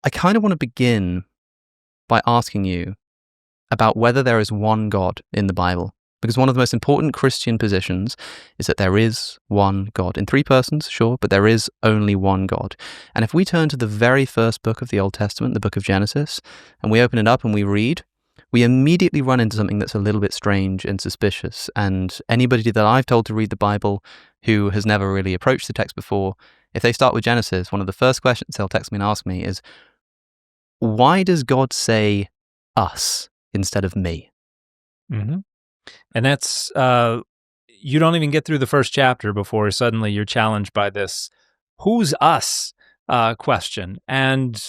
I kind of want to begin by asking you about whether there is one God in the Bible. Because one of the most important Christian positions is that there is one God. In three persons, sure, but there is only one God. And if we turn to the very first book of the Old Testament, the book of Genesis, and we open it up and we read, we immediately run into something that's a little bit strange and suspicious. And anybody that I've told to read the Bible who has never really approached the text before, if they start with Genesis, one of the first questions they'll text me and ask me is, why does God say us instead of me? Mm-hmm. And that's, you don't even get through the first chapter before suddenly you're challenged by this, who's us question. And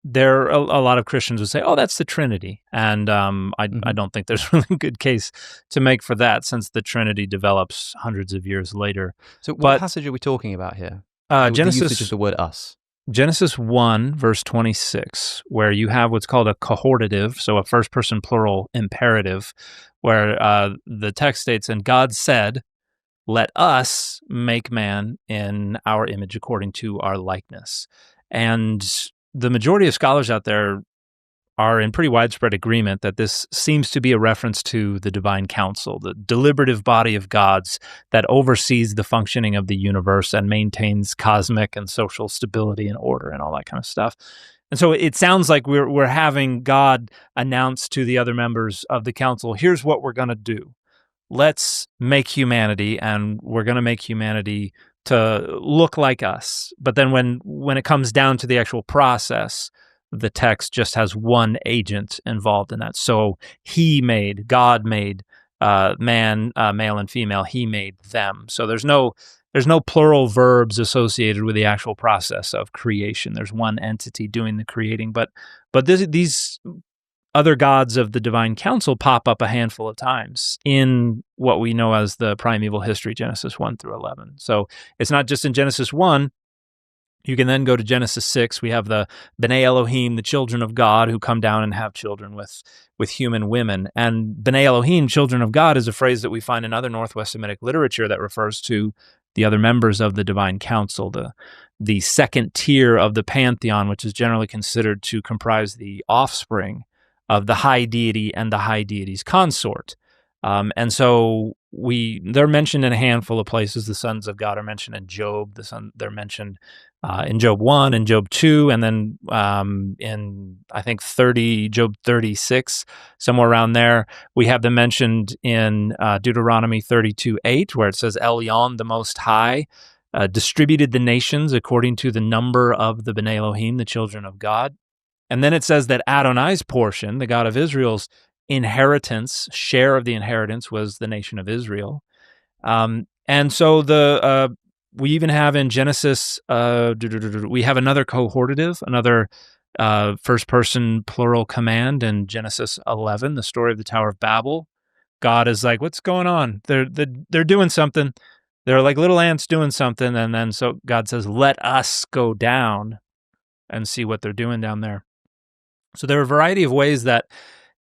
there a lot of Christians would say, oh, that's the Trinity. And I don't think there's really a good case to make for that, since the Trinity develops hundreds of years later. So what passage are we talking about here? Genesis, the usage of the word us. Genesis 1, verse 26, where you have what's called a cohortative, so a first-person plural imperative, where the text states, and God said, let us make man in our image according to our likeness. And the majority of scholars out there are in pretty widespread agreement that this seems to be a reference to the divine council, the deliberative body of gods that oversees the functioning of the universe and maintains cosmic and social stability and order and all that kind of stuff. And so it sounds like we're having God announce to the other members of the council, here's what we're going to do. Let's make humanity, and we're going to make humanity to look like us. But then when it comes down to the actual process, the text just has one agent involved in that. So God made man, male and female, he made them. So there's no plural verbs associated with the actual process of creation. There's one entity doing the creating, but these other gods of the divine council pop up a handful of times in what we know as the primeval history, Genesis 1 through 11. So it's not just in Genesis 1. You can then go to Genesis 6. We have the B'nai Elohim, the children of God, who come down and have children with human women. And B'nai Elohim, children of God, is a phrase that we find in other Northwest Semitic literature that refers to the other members of the divine council, the second tier of the pantheon, which is generally considered to comprise the offspring of the high deity and the high deity's consort. And so they're mentioned in a handful of places. The sons of God are mentioned in Job. They're mentioned in Job 1 and Job 2, and then in, I think, Job 36, somewhere around there. We have them mentioned in Deuteronomy 32:8, where it says, Elyon, the Most High, distributed the nations according to the number of the B'nai Elohim, the children of God. And then it says that Adonai's portion, the God of Israel's inheritance, share of the inheritance, was the nation of Israel. And so we even have in Genesis, we have another cohortative, another first-person plural command in Genesis 11, the story of the Tower of Babel. God is like, what's going on? They're doing something. They're like little ants doing something. And then so God says, let us go down and see what they're doing down there. So there are a variety of ways that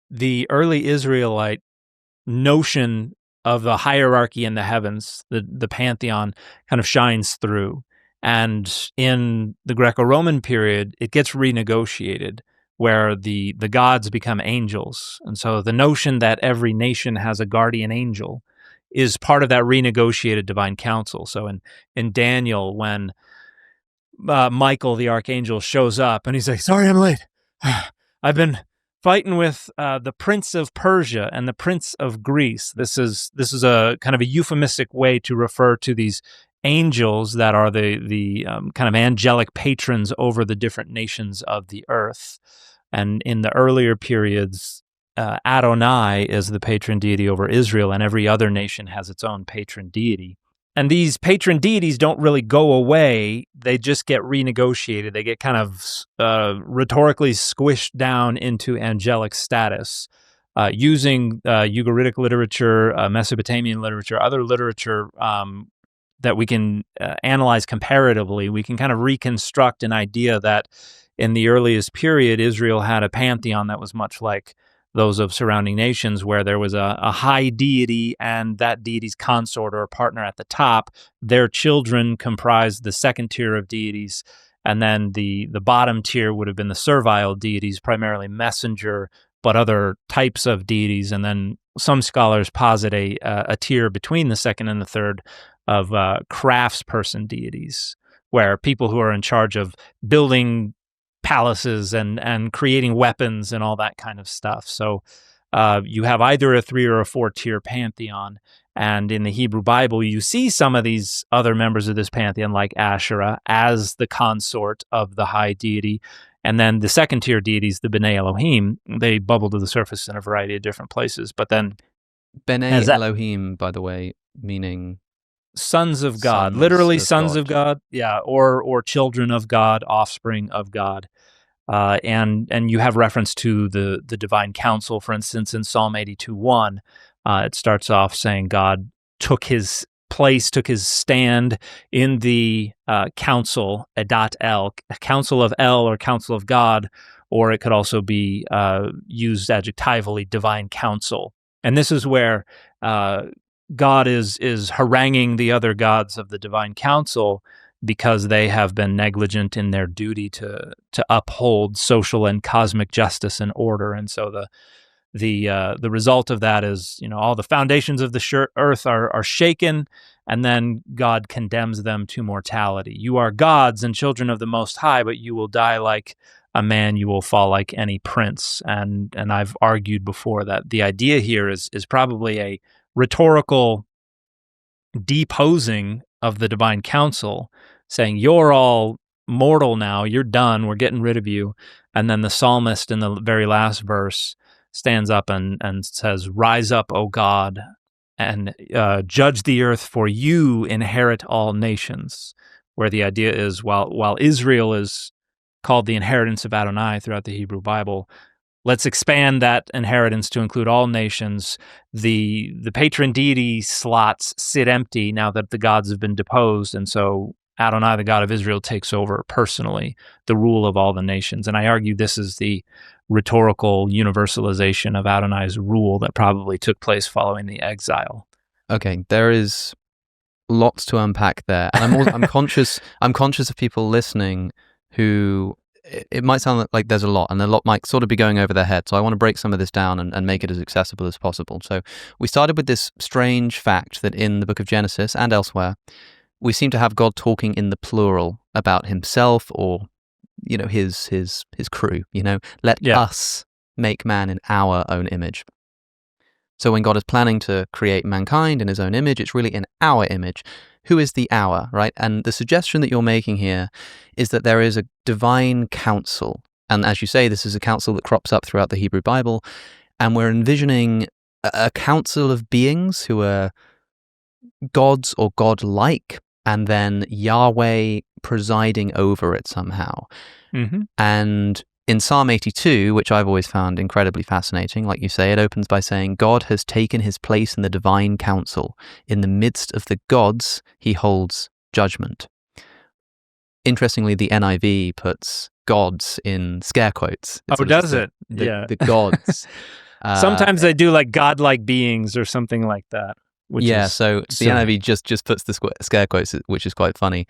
the early Israelite notion of the hierarchy in the heavens, the pantheon, kind of shines through. And in the Greco-Roman period, it gets renegotiated, where the gods become angels. And so the notion that every nation has a guardian angel is part of that renegotiated divine council. So in Daniel, when Michael, the archangel, shows up and he's like, sorry, I'm late. I've been fighting with the Prince of Persia and the Prince of Greece. This is a kind of a euphemistic way to refer to these angels that are the kind of angelic patrons over the different nations of the earth. And in the earlier periods, Adonai is the patron deity over Israel, and every other nation has its own patron deity. And these patron deities don't really go away. They just get renegotiated. They get kind of rhetorically squished down into angelic status using Ugaritic literature, Mesopotamian literature, other literature that we can analyze comparatively. We can kind of reconstruct an idea that in the earliest period, Israel had a pantheon that was much like those of surrounding nations, where there was a high deity and that deity's consort or partner at the top. Their children comprised the second tier of deities, And then the bottom tier would have been the servile deities, primarily messenger, but other types of deities. And then some scholars posit a tier between the second and the third of craftsperson deities, where people who are in charge of building palaces and creating weapons and all that kind of stuff. So you have either a 3 or a 4 tier pantheon. And in the Hebrew Bible, you see some of these other members of this pantheon, like Asherah, as the consort of the high deity. And then the second tier deities, the B'nai Elohim, they bubble to the surface in a variety of different places. But then B'nai Elohim, by the way, meaning sons of God, literally sons of God, yeah, or children of God, offspring of God. And you have reference to the divine council, for instance, in Psalm 82:1. It starts off saying God took his place, took his stand in the council, Adat El, council of El or council of God, or it could also be used adjectively, divine council. And this is where God is haranguing the other gods of the divine council because they have been negligent in their duty to uphold social and cosmic justice and order. And so the result of that is, all the foundations of the earth are shaken, and then God condemns them to mortality. You are gods and children of the Most High, but you will die like a man, you will fall like any prince. And I've argued before that the idea here is probably a rhetorical deposing of the divine council, saying, you're all mortal now, you're done, we're getting rid of you. And then the psalmist in the very last verse stands up and says, rise up, O God, and judge the earth, for you inherit all nations. Where the idea is, while Israel is called the inheritance of Adonai throughout the Hebrew Bible, let's expand that inheritance to include all nations. The patron deity slots sit empty now that the gods have been deposed, and so Adonai, the God of Israel, takes over personally the rule of all the nations. And I argue this is the rhetorical universalization of Adonai's rule that probably took place following the exile. Okay, there is lots to unpack there, and I'm conscious of people listening who it might sound like there's a lot, and a lot might sort of be going over their head. So I want to break some of this down and make it as accessible as possible. So we started with this strange fact that in the book of Genesis and elsewhere, we seem to have God talking in the plural about himself or, his crew, let us make man in our own image. So when God is planning to create mankind in his own image, it's really in our image. Who is the our, right? And the suggestion that you're making here is that there is a divine council. And as you say, this is a council that crops up throughout the Hebrew Bible. And we're envisioning a council of beings who are gods or God-like, and then Yahweh presiding over it somehow. Mm-hmm. And in Psalm 82, which I've always found incredibly fascinating, like you say, it opens by saying, God has taken his place in the divine council. In the midst of the gods, he holds judgment. Interestingly, the NIV puts gods in scare quotes. Does it? Yeah. The gods. Sometimes they do like godlike beings or something like that. So the NIV just puts the scare quotes, which is quite funny.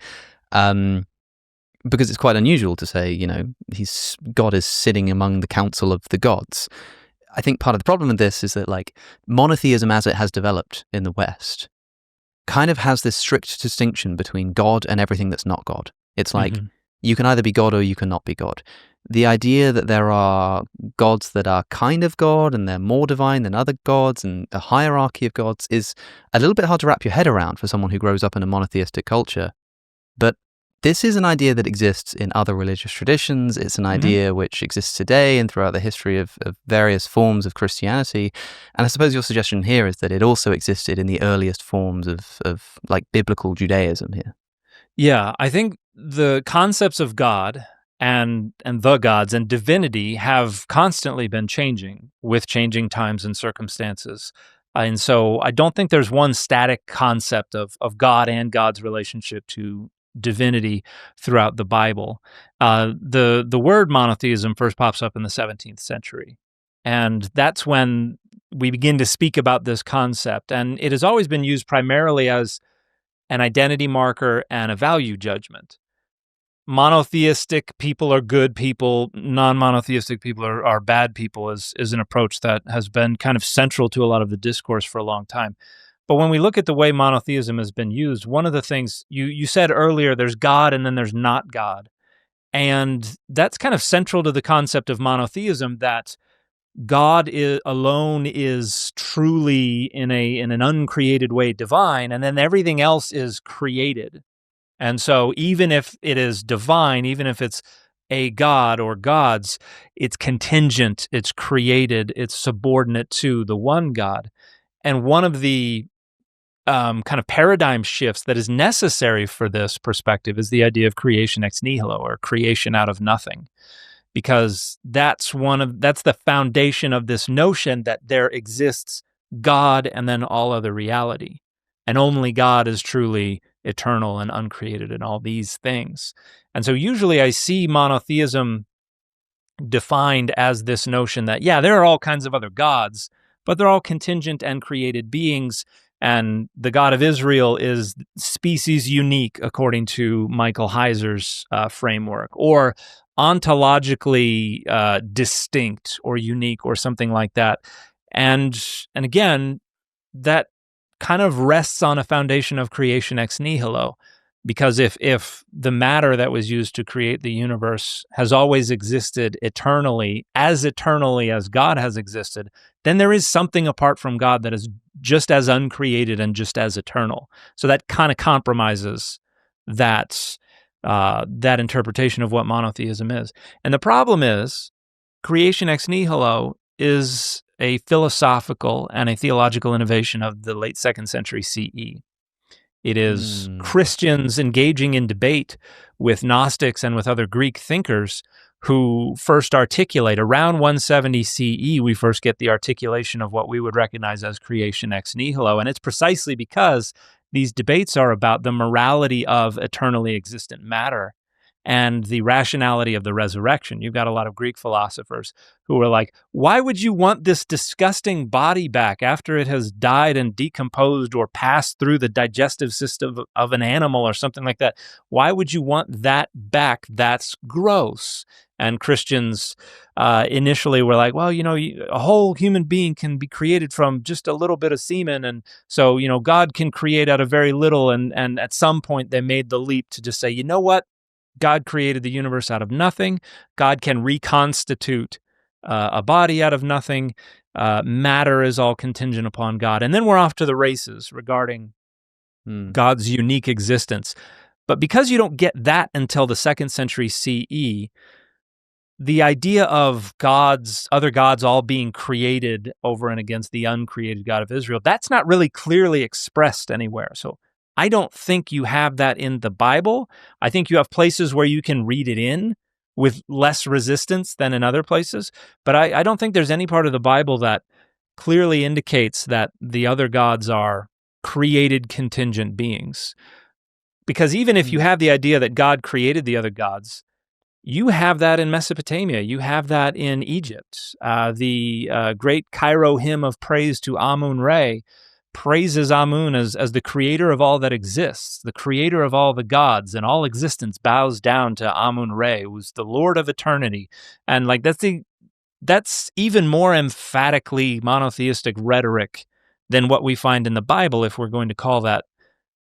Because it's quite unusual to say, God is sitting among the council of the gods. I think part of the problem with this is that, monotheism as it has developed in the West kind of has this strict distinction between God and everything that's not God. It's like, you can either be God or you cannot be God. The idea that there are gods that are kind of God and they're more divine than other gods and a hierarchy of gods is a little bit hard to wrap your head around for someone who grows up in a monotheistic culture. But this is an idea that exists in other religious traditions. It's an idea which exists today and throughout the history of various forms of Christianity. And I suppose your suggestion here is that it also existed in the earliest forms of biblical Judaism here. Yeah, I think the concepts of God and the gods and divinity have constantly been changing with changing times and circumstances. And so I don't think there's one static concept of God and God's relationship to divinity throughout the Bible. The word monotheism first pops up in the 17th century. And that's when we begin to speak about this concept. And it has always been used primarily as an identity marker and a value judgment. monotheistic people are good people, non-monotheistic people are bad people is an approach that has been kind of central to a lot of the discourse for a long time. But when we look at the way monotheism has been used, one of the things you said earlier, there's God and then there's not God. And that's kind of central to the concept of monotheism, that God alone is truly in an uncreated way divine, and then everything else is created. And so even if it is divine, even if it's a god or gods, it's contingent, it's created, it's subordinate to the one God. And one of the kind of paradigm shifts that is necessary for this perspective is the idea of creation ex nihilo, or creation out of nothing. Because that's the foundation of this notion that there exists God and then all other reality. And only God is truly eternal and uncreated and all these things. And so usually I see monotheism defined as this notion that, yeah, there are all kinds of other gods, but they're all contingent and created beings. And the God of Israel is species unique, according to Michael Heiser's framework, or ontologically distinct or unique or something like that. And again, that kind of rests on a foundation of creation ex nihilo, because if the matter that was used to create the universe has always existed eternally as God has existed, then there is something apart from God that is just as uncreated and just as eternal. So that kind of compromises that interpretation of what monotheism is. And the problem is, creation ex nihilo is a philosophical and a theological innovation of the late 2nd century CE. It is Christians engaging in debate with Gnostics and with other Greek thinkers who first articulate, around 170 CE, we first get the articulation of what we would recognize as creation ex nihilo. And it's precisely because these debates are about the morality of eternally existent matter and the rationality of the resurrection. You've got a lot of Greek philosophers who are like, why would you want this disgusting body back after it has died and decomposed or passed through the digestive system of an animal or something like that? Why would you want that back? That's gross. And Christians initially were like, well, a whole human being can be created from just a little bit of semen. And so, God can create out of very little. And at some point they made the leap to just say, you know what? God created the universe out of nothing. God can reconstitute a body out of nothing. Matter is all contingent upon God. And then we're off to the races regarding God's unique existence. But because you don't get that until the 2nd century CE, the idea of other gods all being created over and against the uncreated God of Israel, that's not really clearly expressed anywhere. So I don't think you have that in the Bible. I think you have places where you can read it in with less resistance than in other places. But I don't think there's any part of the Bible that clearly indicates that the other gods are created contingent beings. Because even if you have the idea that God created the other gods, you have that in Mesopotamia. You have that in Egypt. The great Cairo hymn of praise to Amun-Re praises Amun as the creator of all that exists, the creator of all the gods, and all existence bows down to Amun-Re, who's the Lord of eternity. And like that's even more emphatically monotheistic rhetoric than what we find in the Bible, if we're going to call that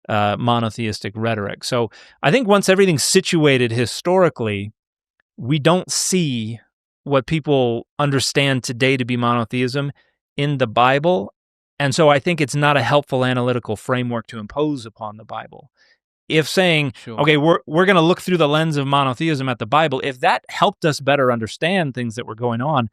monotheistic rhetoric. So I think once everything's situated historically, we don't see what people understand today to be monotheism in the Bible. And so I think it's not a helpful analytical framework to impose upon the Bible. If saying, okay, we're going to look through the lens of monotheism at the Bible, if that helped us better understand things that were going on,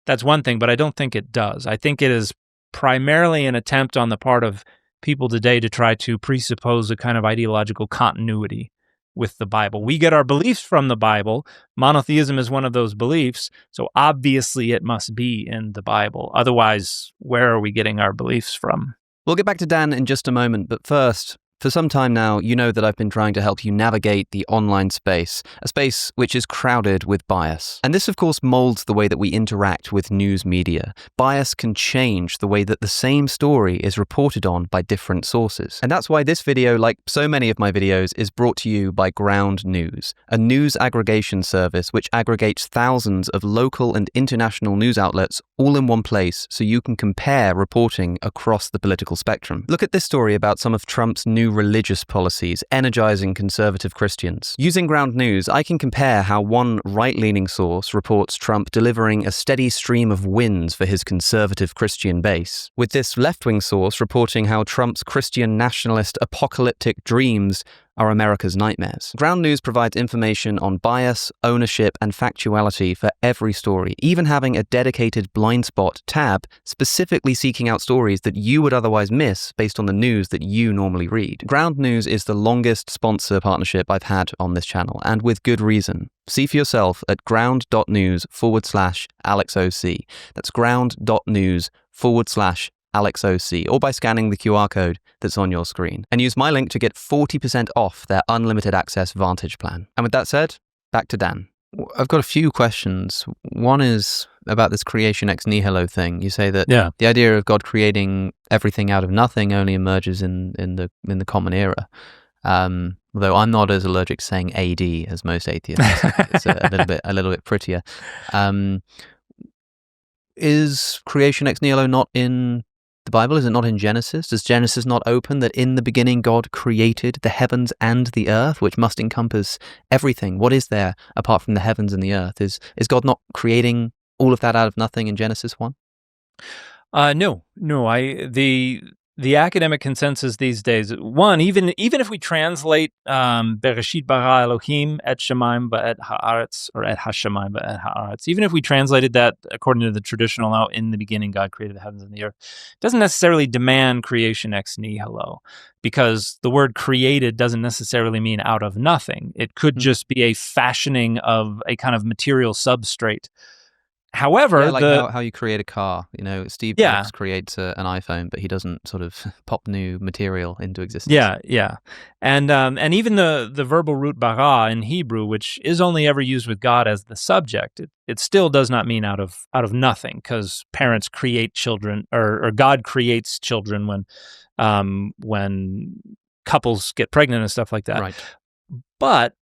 that's one thing, but I don't think it does. I think it is primarily an attempt on the part of people today to try to presuppose a kind of ideological continuity with the Bible. We get our beliefs from the Bible. Monotheism is one of those beliefs, so obviously it must be in the Bible. Otherwise, where are we getting our beliefs from? We'll get back to Dan in just a moment, but first, For some time now, you know that I've been trying to help you navigate the online space, a space which is crowded with bias. And this, of course, molds the way that we interact with news media. Bias can change the way that the same story is reported on by different sources. And that's why this video, like so many of my videos, is brought to you by Ground News, a news aggregation service which aggregates thousands of local and international news outlets all in one place so you can compare reporting across the political spectrum. Look at this story about some of Trump's new religious policies energizing conservative Christians. Using Ground News, I can compare how one right-leaning source reports Trump delivering a steady stream of wins for his conservative Christian base, with this left-wing source reporting how Trump's Christian nationalist apocalyptic dreams are America's nightmares. Ground News provides information on bias, ownership, and factuality for every story, even having a dedicated blind spot tab specifically seeking out stories that you would otherwise miss based on the news that you normally read. Ground News is the longest sponsor partnership I've had on this channel, and with good reason. See for yourself at ground.news/AlexOC. That's ground.news/AlexOC, or by scanning the QR code that's on your screen. And use my link to get 40% off their unlimited access Vantage plan. And with that said, back to Dan. I've got a few questions. One is about this creation ex nihilo thing. You say that the idea of God creating everything out of nothing only emerges in the common era. Though I'm not as allergic to saying AD as most atheists. It's a little bit prettier. Is creation ex nihilo not in the Bible? Is it not in Genesis? Does Genesis not open that in the beginning God created the heavens and the earth, which must encompass everything? What is there apart from the heavens and the earth? Is God not creating all of that out of nothing in Genesis 1? No. The academic consensus these days, one, even if we translate Bereshit bara Elohim et shamayim va'et haaretz, or et hashamayim va'et haaretz, even if we translated that according to the traditional, now in the beginning God created the heavens and the earth, it doesn't necessarily demand creation ex nihilo, because the word created doesn't necessarily mean out of nothing. It could just be a fashioning of a kind of material substrate. However, how you create a car. You know, Steve Jobs creates an iPhone, but he doesn't sort of pop new material into existence. Yeah. And even the verbal root bara in Hebrew, which is only ever used with God as the subject, it still does not mean out of nothing, because parents create children, or God creates children when couples get pregnant and stuff like that. Right. But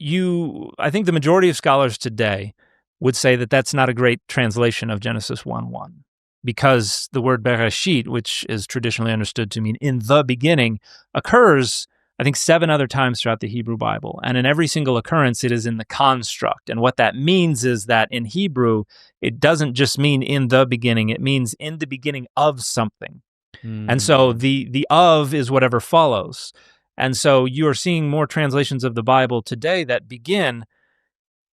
I think the majority of scholars today would say that that's not a great translation of Genesis 1:1, because the word Bereshit, which is traditionally understood to mean in the beginning, occurs, I think, 7 other times throughout the Hebrew Bible. And in every single occurrence, it is in the construct. And what that means is that in Hebrew, it doesn't just mean in the beginning, it means in the beginning of something. And so the of is whatever follows. And so you are seeing more translations of the Bible today that begin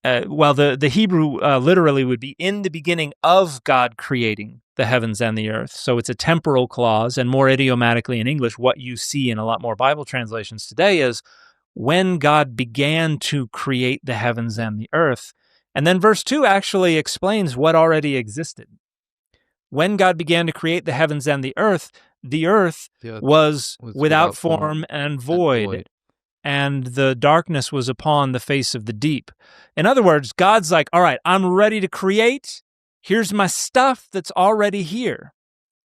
the Hebrew literally would be in the beginning of God creating the heavens and the earth. So it's a temporal clause, and more idiomatically in English, what you see in a lot more Bible translations today is when God began to create the heavens and the earth. And then verse 2 actually explains what already existed. When God began to create the heavens and the earth was without form and void. And the darkness was upon the face of the deep. In other words, God's like, all right, I'm ready to create. Here's my stuff that's already here.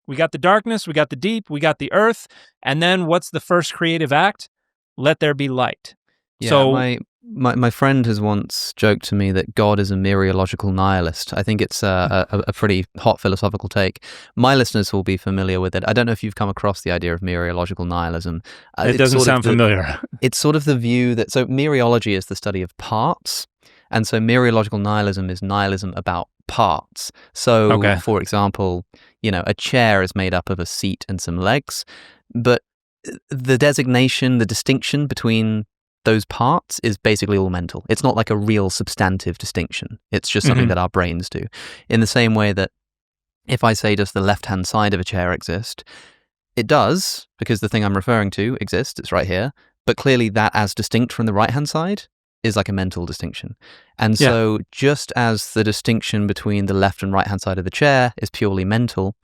We got the darkness, we got the deep, we got the earth. And then what's the first creative act? Let there be light. Yeah, so my friend has once joked to me that God is a mereological nihilist. I think it's a pretty hot philosophical take. My listeners will be familiar with it. I don't know if you've come across the idea of mereological nihilism. It doesn't sound familiar. It's sort of the view that, so mereology is the study of parts, and so mereological nihilism is nihilism about parts. So, for example, a chair is made up of a seat and some legs, but the distinction between those parts is basically all mental. It's not like a real substantive distinction. It's just something that our brains do. In the same way that if I say, does the left-hand side of a chair exist? It does, because the thing I'm referring to exists. It's right here. But clearly that as distinct from the right-hand side is like a mental distinction. And so just as the distinction between the left and right-hand side of the chair is purely mental,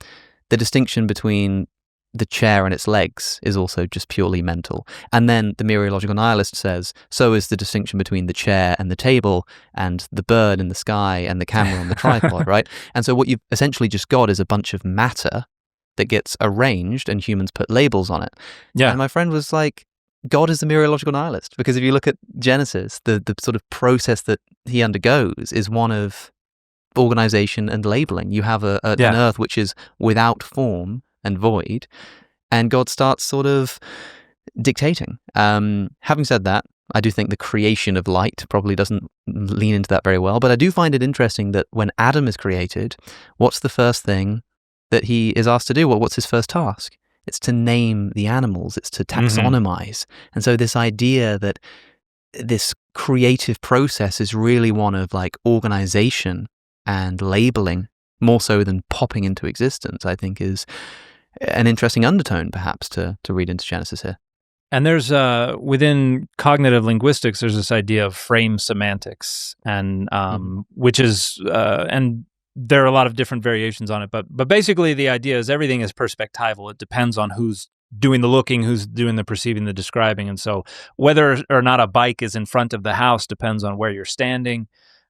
the distinction between the chair and its legs is also just purely mental. And then the mereological nihilist says, so is the distinction between the chair and the table and the bird in the sky and the camera on the tripod, right? And so what you've essentially just got is a bunch of matter that gets arranged and humans put labels on it. Yeah. And my friend was like, God is the mereological nihilist, because if you look at Genesis, the sort of process that he undergoes is one of organization and labeling. You have an earth which is without form and void, and God starts sort of dictating. Having said that, I do think the creation of light probably doesn't lean into that very well, but I do find it interesting that when Adam is created, what's the first thing that he is asked to do? Well, what's his first task? It's to name the animals, it's to taxonomize. And so this idea that this creative process is really one of like organization and labeling more so than popping into existence, I think is an interesting undertone perhaps to read into Genesis here. And there's within cognitive linguistics, there's this idea of frame semantics, and which is and there are a lot of different variations on it, but basically the idea is everything is perspectival. It depends on who's doing the looking, who's doing the perceiving, the describing, and so whether or not a bike is in front of the house depends on where you're standing,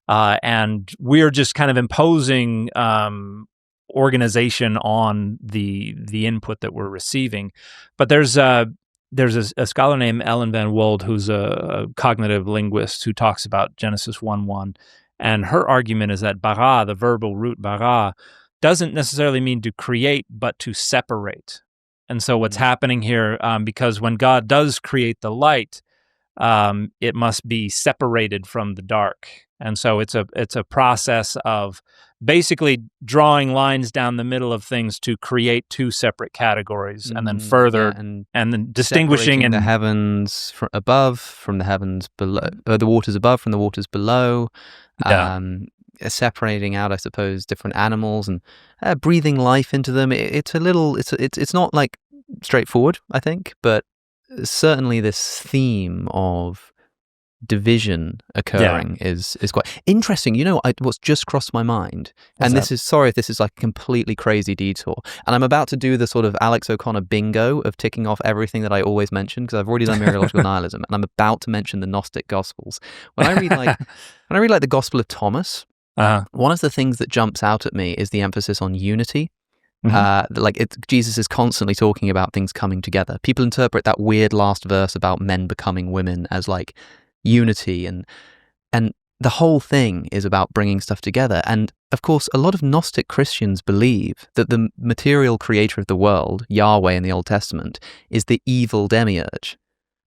and we're just kind of imposing organization on the input that we're receiving. But there's a scholar named Ellen Van Wold who's a cognitive linguist who talks about Genesis 1:1, and her argument is that bara, the verbal root bara, doesn't necessarily mean to create, but to separate. And so what's happening here, because when God does create the light, it must be separated from the dark. And so it's a process of basically drawing lines down the middle of things to create two separate categories, and then further and then distinguishing the heavens above from the heavens below, the waters above from the waters below. Separating out, I suppose, different animals and breathing life into them. It's not like straightforward, I think, but certainly this theme of division occurring is quite interesting. You know, what's just crossed my mind, sorry if this is like a completely crazy detour, and I'm about to do the sort of Alex O'Connor bingo of ticking off everything that I always mention, because I've already done mereological nihilism, and I'm about to mention the Gnostic Gospels. When I read like the Gospel of Thomas, one of the things that jumps out at me is the emphasis on unity. Jesus is constantly talking about things coming together. People interpret that weird last verse about men becoming women as like unity, and the whole thing is about bringing stuff together. And of course, a lot of Gnostic Christians believe that the material creator of the world, Yahweh in the Old Testament, is the evil demiurge.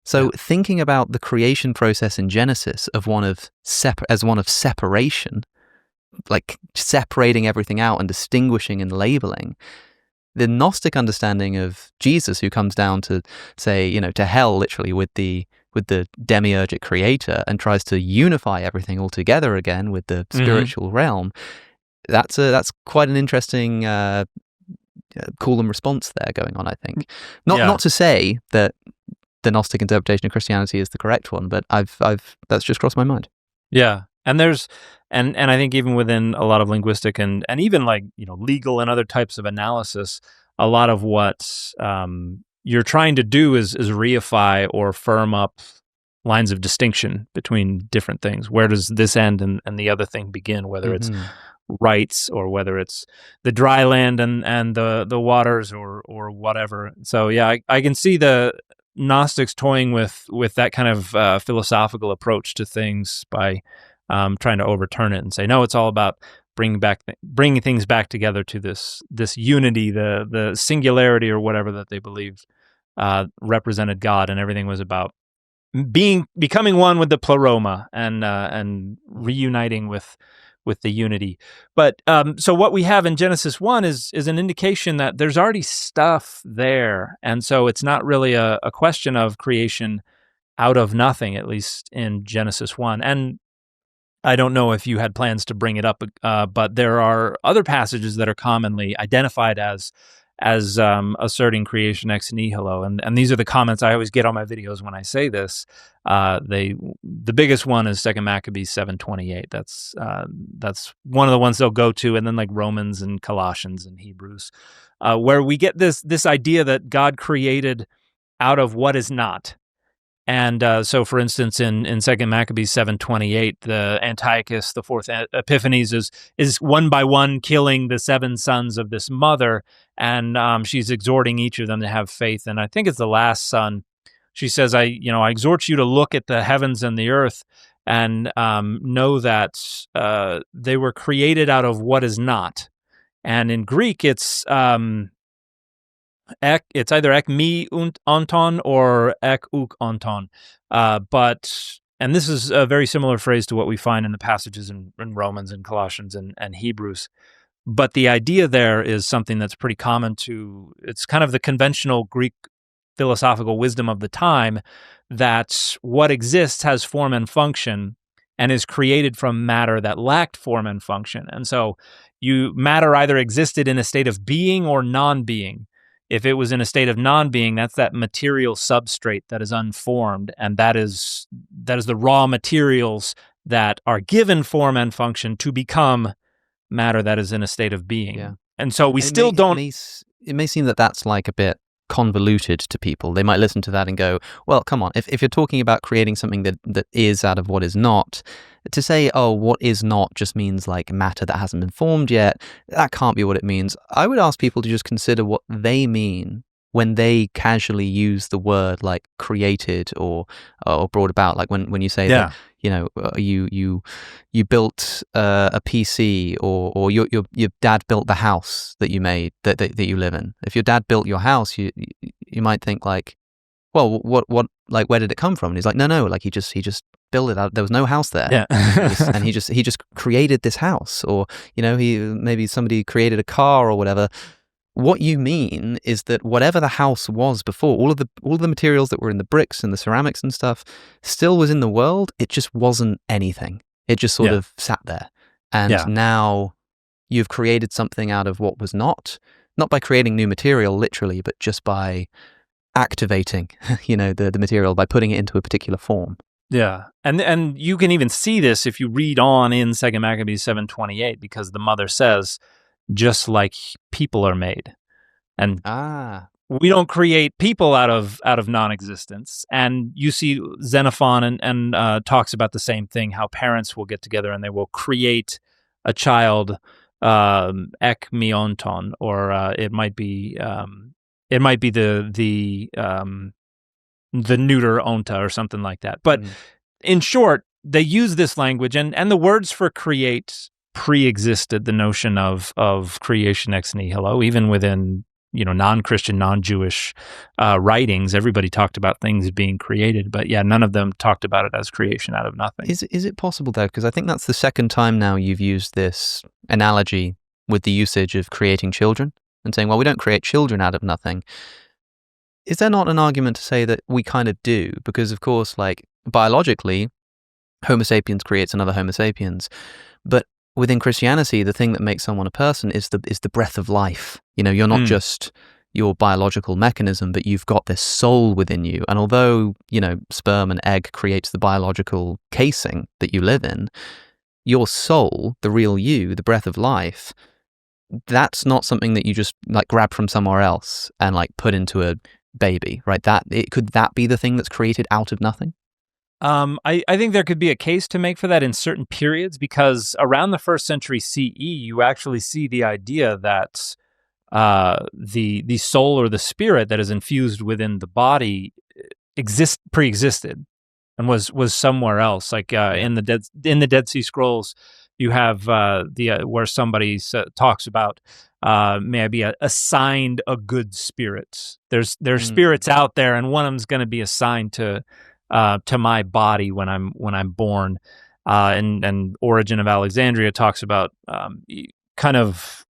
So thinking about the creation process in Genesis as one of separation, like separating everything out and distinguishing and labeling, the Gnostic understanding of Jesus, who comes down to say, to hell literally with the demiurgic creator and tries to unify everything all together again with the spiritual realm, that's quite an interesting call and response there going on, I think. Not to say that the Gnostic interpretation of Christianity is the correct one, but that's just crossed my mind. Yeah. And there's and I think even within a lot of linguistic and even like legal and other types of analysis, a lot of what you're trying to do is reify or firm up lines of distinction between different things. Where does this end and the other thing begin? Whether it's rights or whether it's the dry land and the waters or whatever. So yeah, I can see the Gnostics toying with that kind of philosophical approach to things by trying to overturn it and say, no, it's all about bringing things back together to this unity, the singularity or whatever that they believed represented God, and everything was about becoming one with the pleroma and reuniting with the unity. But so what we have in Genesis 1 is an indication that there's already stuff there, and so it's not really a question of creation out of nothing, at least in Genesis 1. And I don't know if you had plans to bring it up, but there are other passages that are commonly identified as as asserting creation ex nihilo. And these are the comments I always get on my videos when I say this. The biggest one is 2 Maccabees 7:28. That's one of the ones they'll go to, and then like Romans and Colossians and Hebrews, where we get this idea that God created out of what is not. And so, for instance, in 2 Maccabees 7:28, the Antiochus, the fourth Epiphanes, is one by one killing the 7 sons of this mother, and she's exhorting each of them to have faith. And I think it's the last son. She says, I exhort you to look at the heavens and the earth and know that they were created out of what is not. And in Greek, it's either ek mi und onton or ek uk onton. And this is a very similar phrase to what we find in the passages in Romans and Colossians and Hebrews. But the idea there is something that's pretty common to, it's kind of the conventional Greek philosophical wisdom of the time, that what exists has form and function and is created from matter that lacked form and function. And so matter either existed in a state of being or non-being. If it was in a state of non-being, that's that material substrate that is unformed, and that is the raw materials that are given form and function to become matter that is in a state of being. Yeah. And so it may seem that that's like a bit convoluted to people. They might listen to that and go, well, come on, if you're talking about creating something that is out of what is not, to say, oh, what is not just means like matter that hasn't been formed yet, that can't be what it means. I would ask people to just consider what they mean when they casually use the word like created or brought about. Like when you say that, you built a PC or your dad built the house that you made that you live in. If your dad built your house, you might think like, well, what like where did it come from? And he's like, no, like he just built it out. There was no house there. Yeah. And he just created this house, or maybe somebody created a car or whatever. What you mean is that whatever the house was before, all of the materials that were in the bricks and the ceramics and stuff still was in the world. It just wasn't anything. It just sort of sat there. And now you've created something out of what was not by creating new material literally, but just by activating, the material, by putting it into a particular form. Yeah. And you can even see this if you read on in 2 Maccabees 7:28, because the mother says, just like people are made. And we don't create people out of non-existence. And you see Xenophon and talks about the same thing, how parents will get together and they will create a child, ek mionton, or it might be the neuter onta or something like that. But in short, they use this language, and the words for create pre-existed the notion of creation ex nihilo. Even within non-Christian, non-Jewish writings, everybody talked about things being created, but none of them talked about it as creation out of nothing. Is it possible though? Because I think that's the second time now you've used this analogy with the usage of creating children and saying, well, we don't create children out of nothing. Is there not an argument to say that we kind of do? Because of course, like biologically, Homo sapiens creates another Homo sapiens, but within Christianity, the thing that makes someone a person is the breath of life. You're not just your biological mechanism, but you've got this soul within you. And although, sperm and egg creates the biological casing that you live in, your soul, the real you, the breath of life, that's not something that you just like grab from somewhere else and like put into a baby, right? Could that be the thing that's created out of nothing? I think there could be a case to make for that in certain periods, because around the 1st century CE, you actually see the idea that the soul or the spirit that is infused within the body pre-existed and was somewhere else. Like in the Dead Sea Scrolls, you have where somebody talks about may I be assigned a good spirit. There's spirits out there, and one of them's going to be assigned to my body when I'm born. And Origin of Alexandria talks about kind of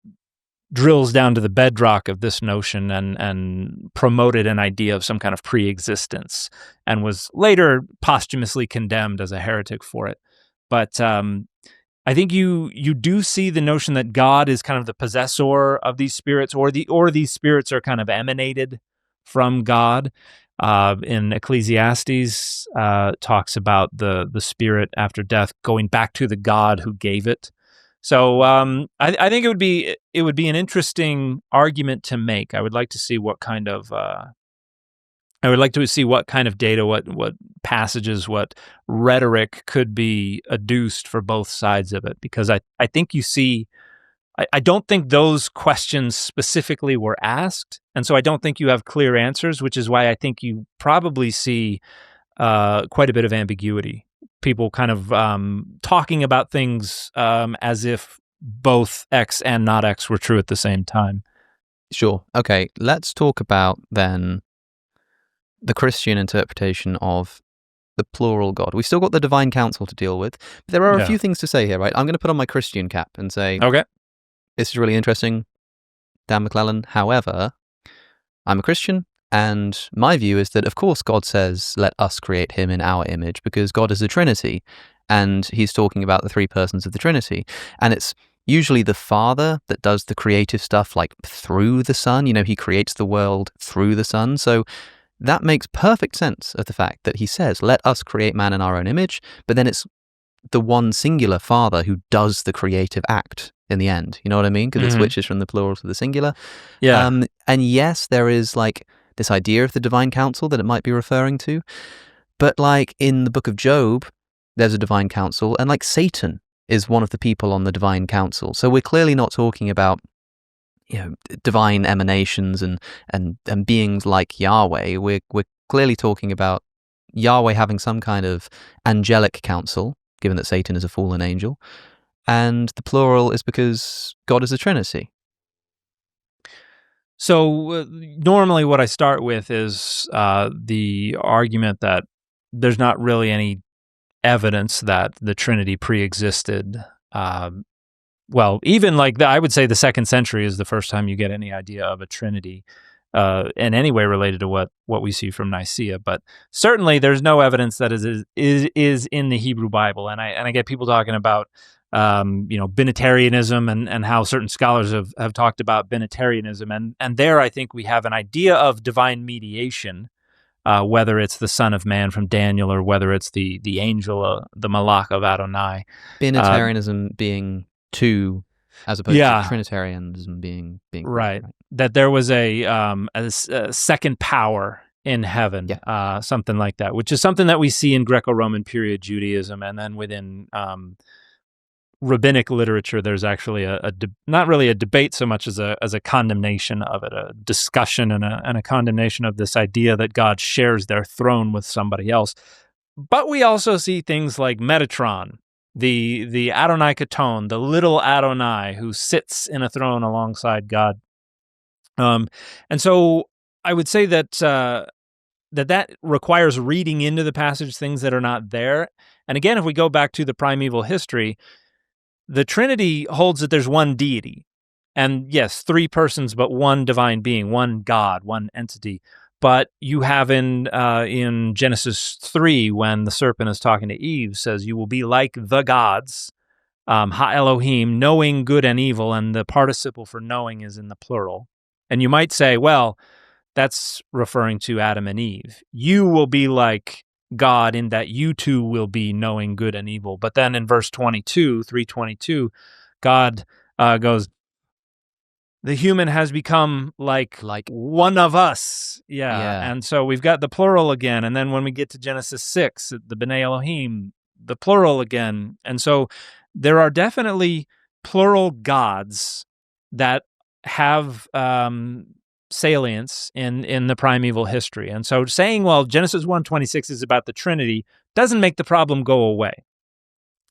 drills down to the bedrock of this notion and promoted an idea of some kind of pre-existence, and was later posthumously condemned as a heretic for it. But I think you do see the notion that God is kind of the possessor of these spirits, or these spirits are kind of emanated from God. In Ecclesiastes, talks about the spirit after death going back to the God who gave it. So I think it would be an interesting argument to make. I would like to see what kind of data, what passages, what rhetoric could be adduced for both sides of it, because I think you see, I don't think those questions specifically were asked, and so I don't think you have clear answers, which is why I think you probably see quite a bit of ambiguity. People kind of talking about things as if both X and not X were true at the same time. Sure. Okay, let's talk about then the Christian interpretation of the plural God. We've still got the divine council to deal with, but there are a few things to say here, right? I'm going to put on my Christian cap and say, okay, this is really interesting, Dan McClellan. However, I'm a Christian, and my view is that, of course, God says, let us create him in our image, because God is a Trinity, and he's talking about the three persons of the Trinity. And it's usually the Father that does the creative stuff, like through the Son. You know, he creates the world through the Son. So that makes perfect sense of the fact that he says, let us create man in our own image, but then it's the one singular Father who does the creative act in the end. You know what I mean? Because it switches from the plural to the singular. Yeah. And yes, there is like this idea of the divine council that it might be referring to, but like in the book of Job, there's a divine council, and like Satan is one of the people on the divine council. So we're clearly not talking about, you know, divine emanations and beings like Yahweh. We're clearly talking about Yahweh having some kind of angelic council, given that Satan is a fallen angel, and the plural is because God is a Trinity. So normally what I start with is the argument that there's not really any evidence that the Trinity pre-existed. Well, even like I would say the 2nd century is the first time you get any idea of a Trinity in any way related to what we see from Nicaea. But certainly there's no evidence that is in the Hebrew Bible. And I get people talking about binitarianism and how certain scholars have talked about binitarianism. And there I think we have an idea of divine mediation, whether it's the Son of Man from Daniel or whether it's the angel, the Malach of Adonai. Binitarianism being two, as opposed to Trinitarianism being right. That there was a second power in heaven, something like that, which is something that we see in Greco-Roman period Judaism, and then within rabbinic literature, there's actually not really a debate so much as a condemnation of it, a discussion and a condemnation of this idea that God shares their throne with somebody else. But we also see things like Metatron, the Adonai Katon, the little Adonai who sits in a throne alongside God. And so I would say that that requires reading into the passage things that are not there. And again, if we go back to the primeval history, the Trinity holds that there's one deity. And yes, three persons, but one divine being, one God, one entity. But you have in Genesis 3, when the serpent is talking to Eve, says, you will be like the gods, Ha Elohim, knowing good and evil, and the participle for knowing is in the plural. And you might say, well, that's referring to Adam and Eve. You will be like God in that you too will be knowing good and evil. But then in verse 3:22, God goes, the human has become like one of us. Yeah. And so we've got the plural again. And then when we get to Genesis 6, the B'nai Elohim, the plural again. And so there are definitely plural gods that have salience in the primeval history. And so saying, well, Genesis 1:26 is about the Trinity doesn't make the problem go away.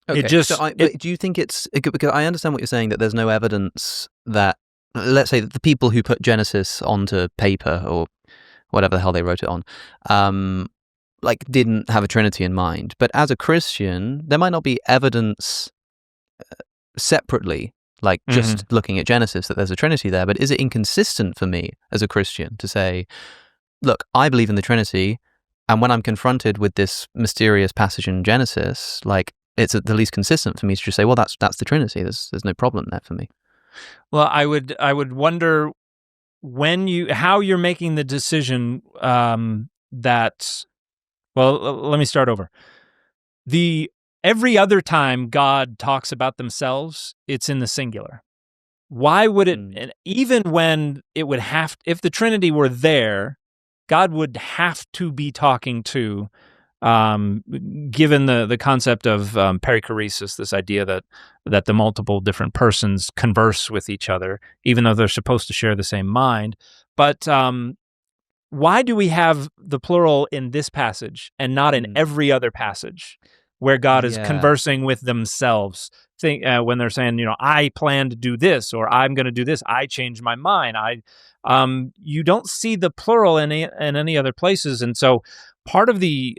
Okay. Do you think it's, because I understand what you're saying, that there's no evidence that, let's say, that the people who put Genesis onto paper or whatever the hell they wrote it on, didn't have a Trinity in mind. But as a Christian, there might not be evidence separately, just looking at Genesis, that there's a Trinity there. But is it inconsistent for me as a Christian to say, look, I believe in the Trinity, and when I'm confronted with this mysterious passage in Genesis, it's at the least consistent for me to just say, well, that's the Trinity. There's no problem there for me. Well, I would wonder how you're making the decision that. Well, let me start over. Every other time God talks about themselves, it's in the singular. Why would it? And even when it would have, if the Trinity were there, God would have to be talking to, given the concept of perichoresis, this idea that the multiple different persons converse with each other, even though they're supposed to share the same mind. But why do we have the plural in this passage and not in every other passage where God is conversing with themselves? When they're saying, I plan to do this, or I'm going to do this, I changed my mind. You don't see the plural in any other places, and so part of the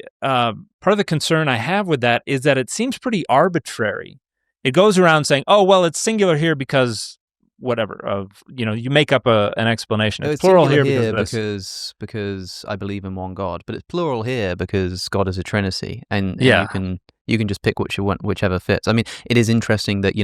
concern I have with that is that it seems pretty arbitrary. It goes around saying, "Oh, well, it's singular here because." Whatever you make up an explanation. It's plural here because I believe in one God, but it's plural here because God is a Trinity, and you can just pick which you want, whichever fits. I mean, it is interesting that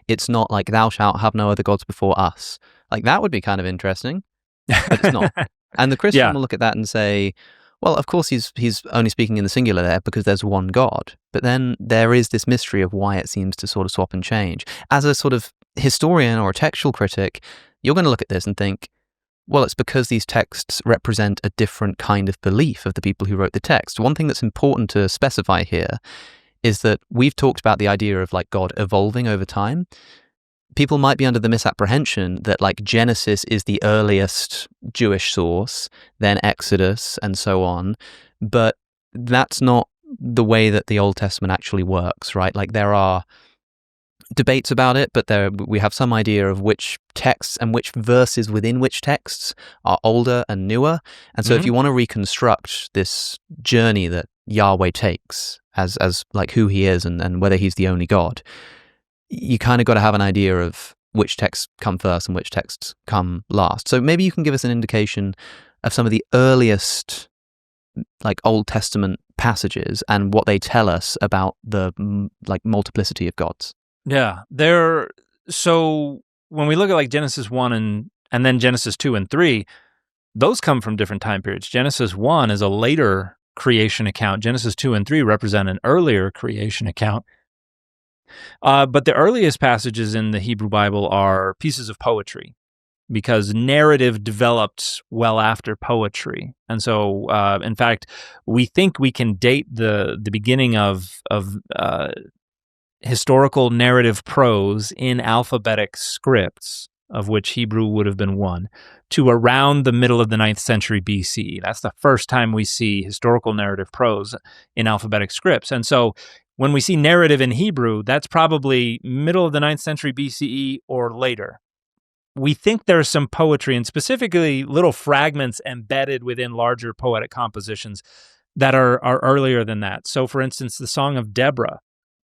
it's not like thou shalt have no other gods before us. Like that would be kind of interesting, but it's not. And the Christian will look at that and say, well, of course he's only speaking in the singular there because there's one God. But then there is this mystery of why it seems to sort of swap and change. As a sort of historian or a textual critic, you're going to look at this and think, well, it's because these texts represent a different kind of belief of the people who wrote the text. One thing that's important to specify here is that we've talked about the idea of like God evolving over time. People might be under the misapprehension that like Genesis is the earliest Jewish source, then Exodus and so on, but that's not the way that the Old Testament actually works, right? Like there are debates about it, but we have some idea of which texts and which verses within which texts are older and newer. And so if you want to reconstruct this journey that Yahweh takes as like who he is and whether he's the only God, you kind of got to have an idea of which texts come first and which texts come last. So maybe you can give us an indication of some of the earliest like Old Testament passages and what they tell us about the like multiplicity of gods. Yeah, so when we look at like Genesis 1 and then Genesis 2 and 3, those come from different time periods. Genesis 1 is a later creation account. Genesis 2 and 3 represent an earlier creation account. But the earliest passages in the Hebrew Bible are pieces of poetry because narrative developed well after poetry. And so, in fact, we think we can date the beginning of historical narrative prose in alphabetic scripts, of which Hebrew would have been one, to around the middle of the 9th century BCE. That's the first time we see historical narrative prose in alphabetic scripts. And so when we see narrative in Hebrew, that's probably middle of the 9th century BCE or later. We think there's some poetry, and specifically little fragments embedded within larger poetic compositions that are earlier than that. So, for instance, the Song of Deborah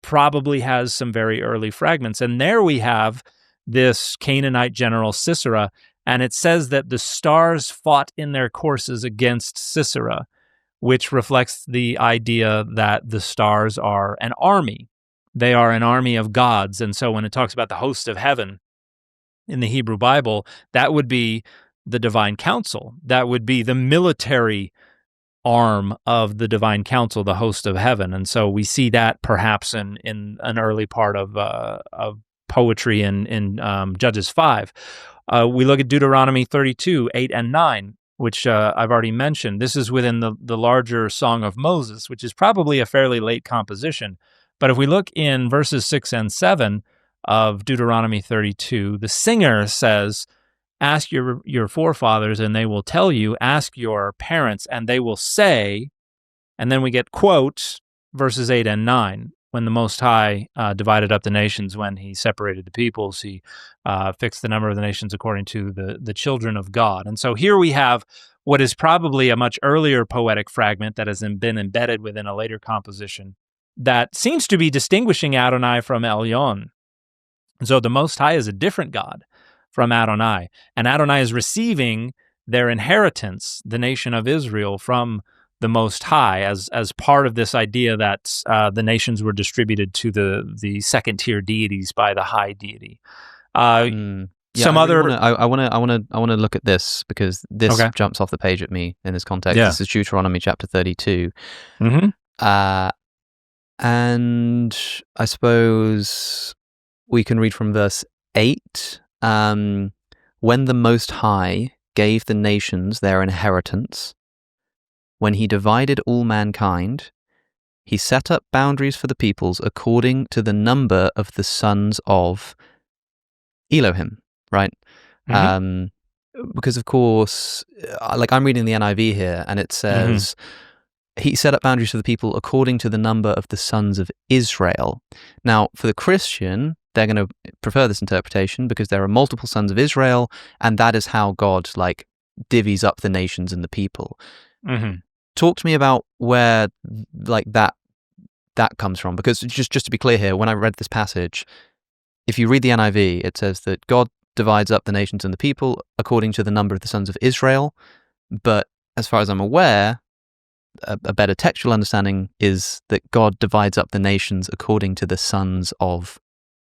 probably has some very early fragments. And there we have this Canaanite general Sisera, and it says that the stars fought in their courses against Sisera, which reflects the idea that the stars are an army. They are an army of gods. And so when it talks about the host of heaven in the Hebrew Bible, that would be the divine council. That would be the military arm of the divine council, the host of heaven. And so we see that perhaps in an early part of poetry in Judges 5. We look at Deuteronomy 32, 8 and 9, which I've already mentioned. This is within the larger Song of Moses, which is probably a fairly late composition. But if we look in verses 6 and 7 of Deuteronomy 32, the singer says, ask your forefathers and they will tell you, ask your parents and they will say, and then we get quote verses 8 and 9. When the Most High divided up the nations, when he separated the peoples, he fixed the number of the nations according to the children of God. And so here we have what is probably a much earlier poetic fragment that has been embedded within a later composition that seems to be distinguishing Adonai from Elyon. And so the Most High is a different God from Adonai, and Adonai is receiving their inheritance, the nation of Israel, from the Most High as part of this idea that the nations were distributed to the second tier deities by the high deity. Yeah, I want to look at this because this jumps off the page at me in this context. Yeah. This is Deuteronomy chapter 32. Mm-hmm. And I suppose we can read from verse 8. When the Most High gave the nations their inheritance, when he divided all mankind, he set up boundaries for the peoples according to the number of the sons of Elohim, right? Mm-hmm. Because, of course, like I'm reading the NIV here, and it says, he set up boundaries for the people according to the number of the sons of Israel. Now, for the Christian, they're going to prefer this interpretation because there are multiple sons of Israel, and that is how God, like, divvies up the nations and the people. Mm-hmm. Talk to me about where, like, that comes from, because just to be clear here, when I read this passage, if you read the NIV, it says that God divides up the nations and the people according to the number of the sons of Israel. But as far as I'm aware, a better textual understanding is that God divides up the nations according to the sons of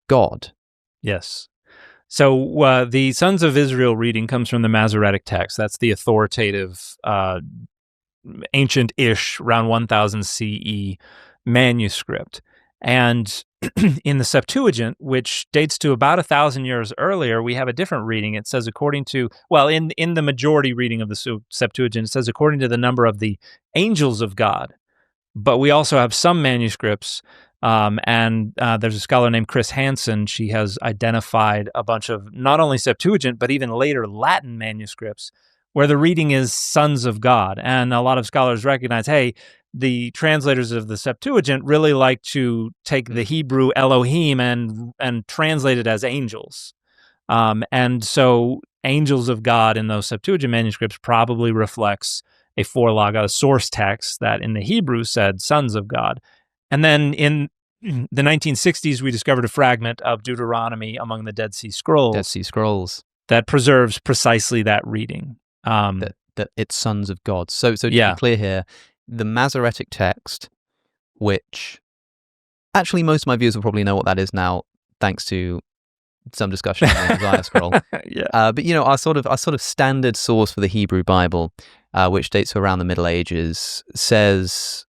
God. Yes. So the Sons of Israel reading comes from the Masoretic text. That's the authoritative, ancient-ish, around 1000 CE manuscript. And in the Septuagint, which dates to about 1,000 years earlier, we have a different reading. It says according to, well, in the majority reading of the Septuagint, it says according to the number of the angels of God. But we also have some manuscripts, and there's a scholar named Chris Hansen. She has identified a bunch of not only Septuagint, but even later Latin manuscripts where the reading is sons of God. And a lot of scholars recognize, hey, the translators of the Septuagint really like to take the Hebrew Elohim and translate it as angels. And so angels of God in those Septuagint manuscripts probably reflects a a source text that in the Hebrew said sons of God. And then in the 1960s, we discovered a fragment of Deuteronomy among the Dead Sea Scrolls that preserves precisely that reading. That it's sons of God. So to be clear here, the Masoretic text, which actually most of my viewers will probably know what that is now, thanks to some discussion on the Isaiah scroll. But you know, our sort of standard source for the Hebrew Bible, which dates to around the Middle Ages, says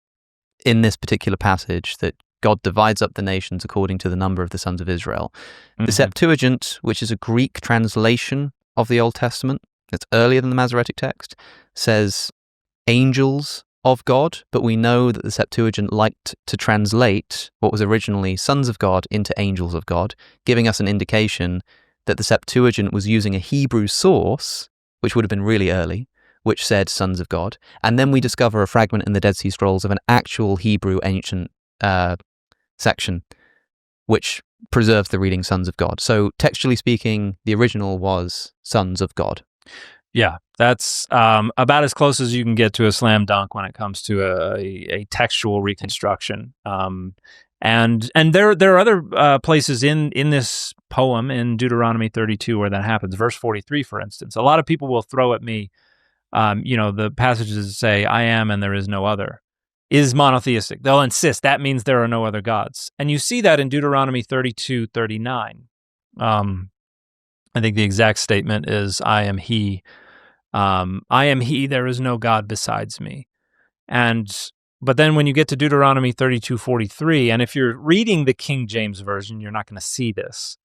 in this particular passage that God divides up the nations according to the number of the sons of Israel. The Septuagint, which is a Greek translation of the Old Testament, it's earlier than the Masoretic text, says angels of God, but we know that the Septuagint liked to translate what was originally sons of God into angels of God, giving us an indication that the Septuagint was using a Hebrew source, which would have been really early, which said sons of God. And then we discover a fragment in the Dead Sea Scrolls of an actual Hebrew ancient section, which preserves the reading sons of God. So textually speaking, the original was sons of God. Yeah, that's about as close as you can get to a slam dunk when it comes to a textual reconstruction. And there are other places in this poem in Deuteronomy 32 where that happens. Verse 43, for instance. A lot of people will throw at me, the passages that say, I am and there is no other, is monotheistic. They'll insist that means there are no other gods. And you see that in Deuteronomy 32:39. I think the exact statement is, I am he. I am he, there is no God besides me. But then when you get to Deuteronomy 32:43, and if you're reading the King James Version, you're not going to see this.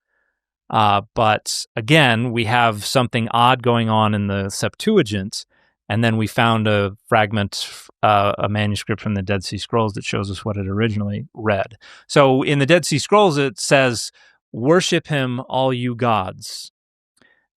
But again, we have something odd going on in the Septuagint, and then we found a fragment, a manuscript from the Dead Sea Scrolls that shows us what it originally read. So in the Dead Sea Scrolls, it says, worship him, all you gods.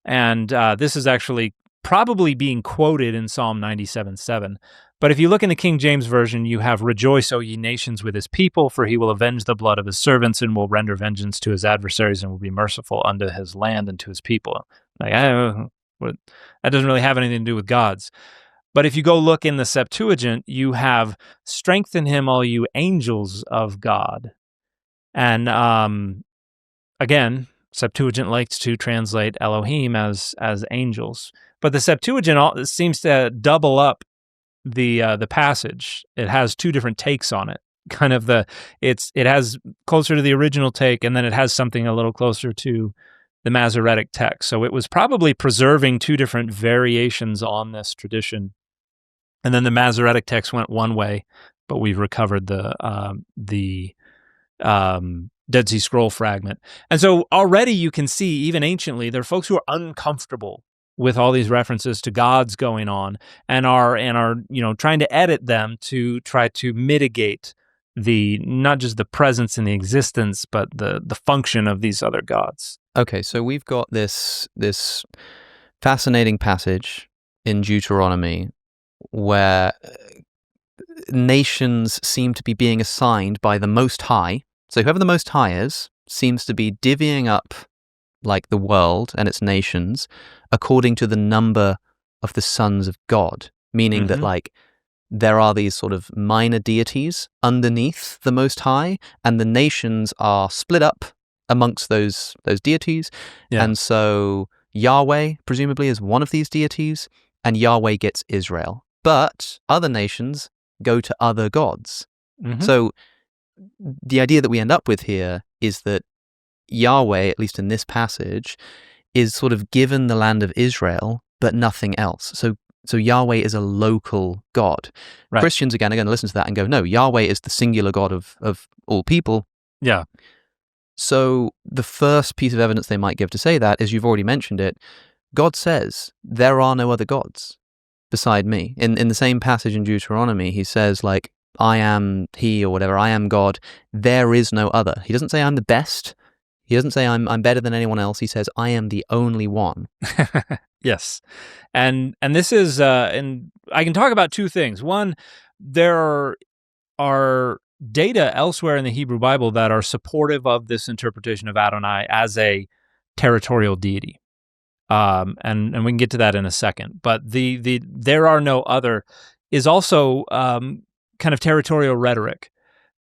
And this is actually probably being quoted in Psalm 97:7. But if you look in the King James Version, you have, rejoice, O ye nations, with his people, for he will avenge the blood of his servants and will render vengeance to his adversaries and will be merciful unto his land and to his people. Like, that doesn't really have anything to do with gods. But if you go look in the Septuagint, you have, strengthen him, all you angels of God. And again, Septuagint likes to translate Elohim as angels. But the Septuagint seems to double up the passage, it has two different takes on it. Kind of it has closer to the original take, and then it has something a little closer to the Masoretic text. So it was probably preserving two different variations on this tradition. And then the Masoretic text went one way, but we've recovered the Dead Sea Scroll fragment. And so already you can see, even anciently, there are folks who are uncomfortable with all these references to gods going on and are trying to edit them to try to mitigate not just the presence and the existence, but the function of these other gods. Okay, so we've got this fascinating passage in Deuteronomy where nations seem to be being assigned by the Most High. So whoever the Most High is seems to be divvying up like the world and its nations according to the number of the sons of God, meaning that like there are these sort of minor deities underneath the Most High, and the nations are split up amongst those deities. Yeah. And so Yahweh presumably is one of these deities, and Yahweh gets Israel. But other nations go to other gods. So the idea that we end up with here is that Yahweh, at least in this passage, is sort of given the land of Israel, but nothing else. So Yahweh is a local God. Right. Christians, again, are going to listen to that and go, no, Yahweh is the singular God of all people. Yeah. So the first piece of evidence they might give to say that is, you've already mentioned it, God says, there are no other gods beside me. In the same passage in Deuteronomy, he says, like, I am he, or whatever, I am God, there is no other. He doesn't say I'm the best. He doesn't say I'm better than anyone else. He says, I am the only one. Yes. And this is, and I can talk about two things. One, there are data elsewhere in the Hebrew Bible that are supportive of this interpretation of Adonai as a territorial deity. And we can get to that in a second. But the there are no other is also kind of territorial rhetoric.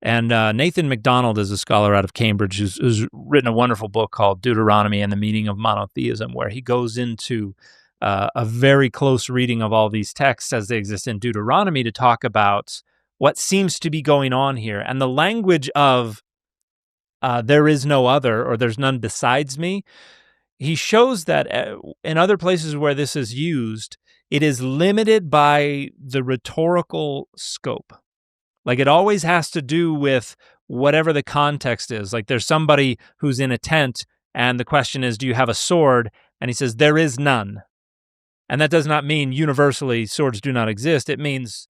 And Nathan MacDonald is a scholar out of Cambridge who's written a wonderful book called Deuteronomy and the Meaning of Monotheism, where he goes into a very close reading of all these texts as they exist in Deuteronomy to talk about what seems to be going on here. And the language of there is no other, or there's none besides me, he shows that in other places where this is used, it is limited by the rhetorical scope. Like, it always has to do with whatever the context is. Like, there's somebody who's in a tent, and the question is, do you have a sword? And he says, there is none. And that does not mean universally swords do not exist. It means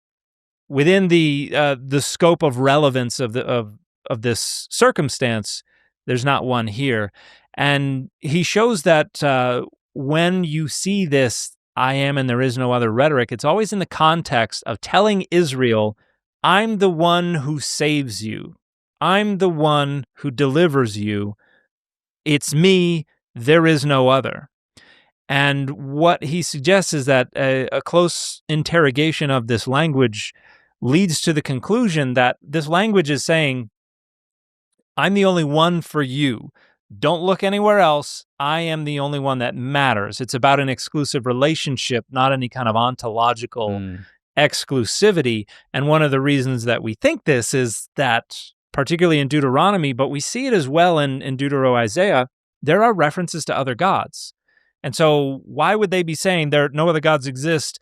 within the scope of relevance of this circumstance, there's not one here. And he shows that when you see this I am and there is no other rhetoric, it's always in the context of telling Israel, I'm the one who saves you. I'm the one who delivers you. It's me. There is no other. And what he suggests is that a close interrogation of this language leads to the conclusion that this language is saying, I'm the only one for you. Don't look anywhere else. I am the only one that matters. It's about an exclusive relationship, not any kind of ontological exclusivity. And one of the reasons that we think this is that, particularly in Deuteronomy, but we see it as well in Deutero-Isaiah, there are references to other gods. And so why would they be saying no other gods exist,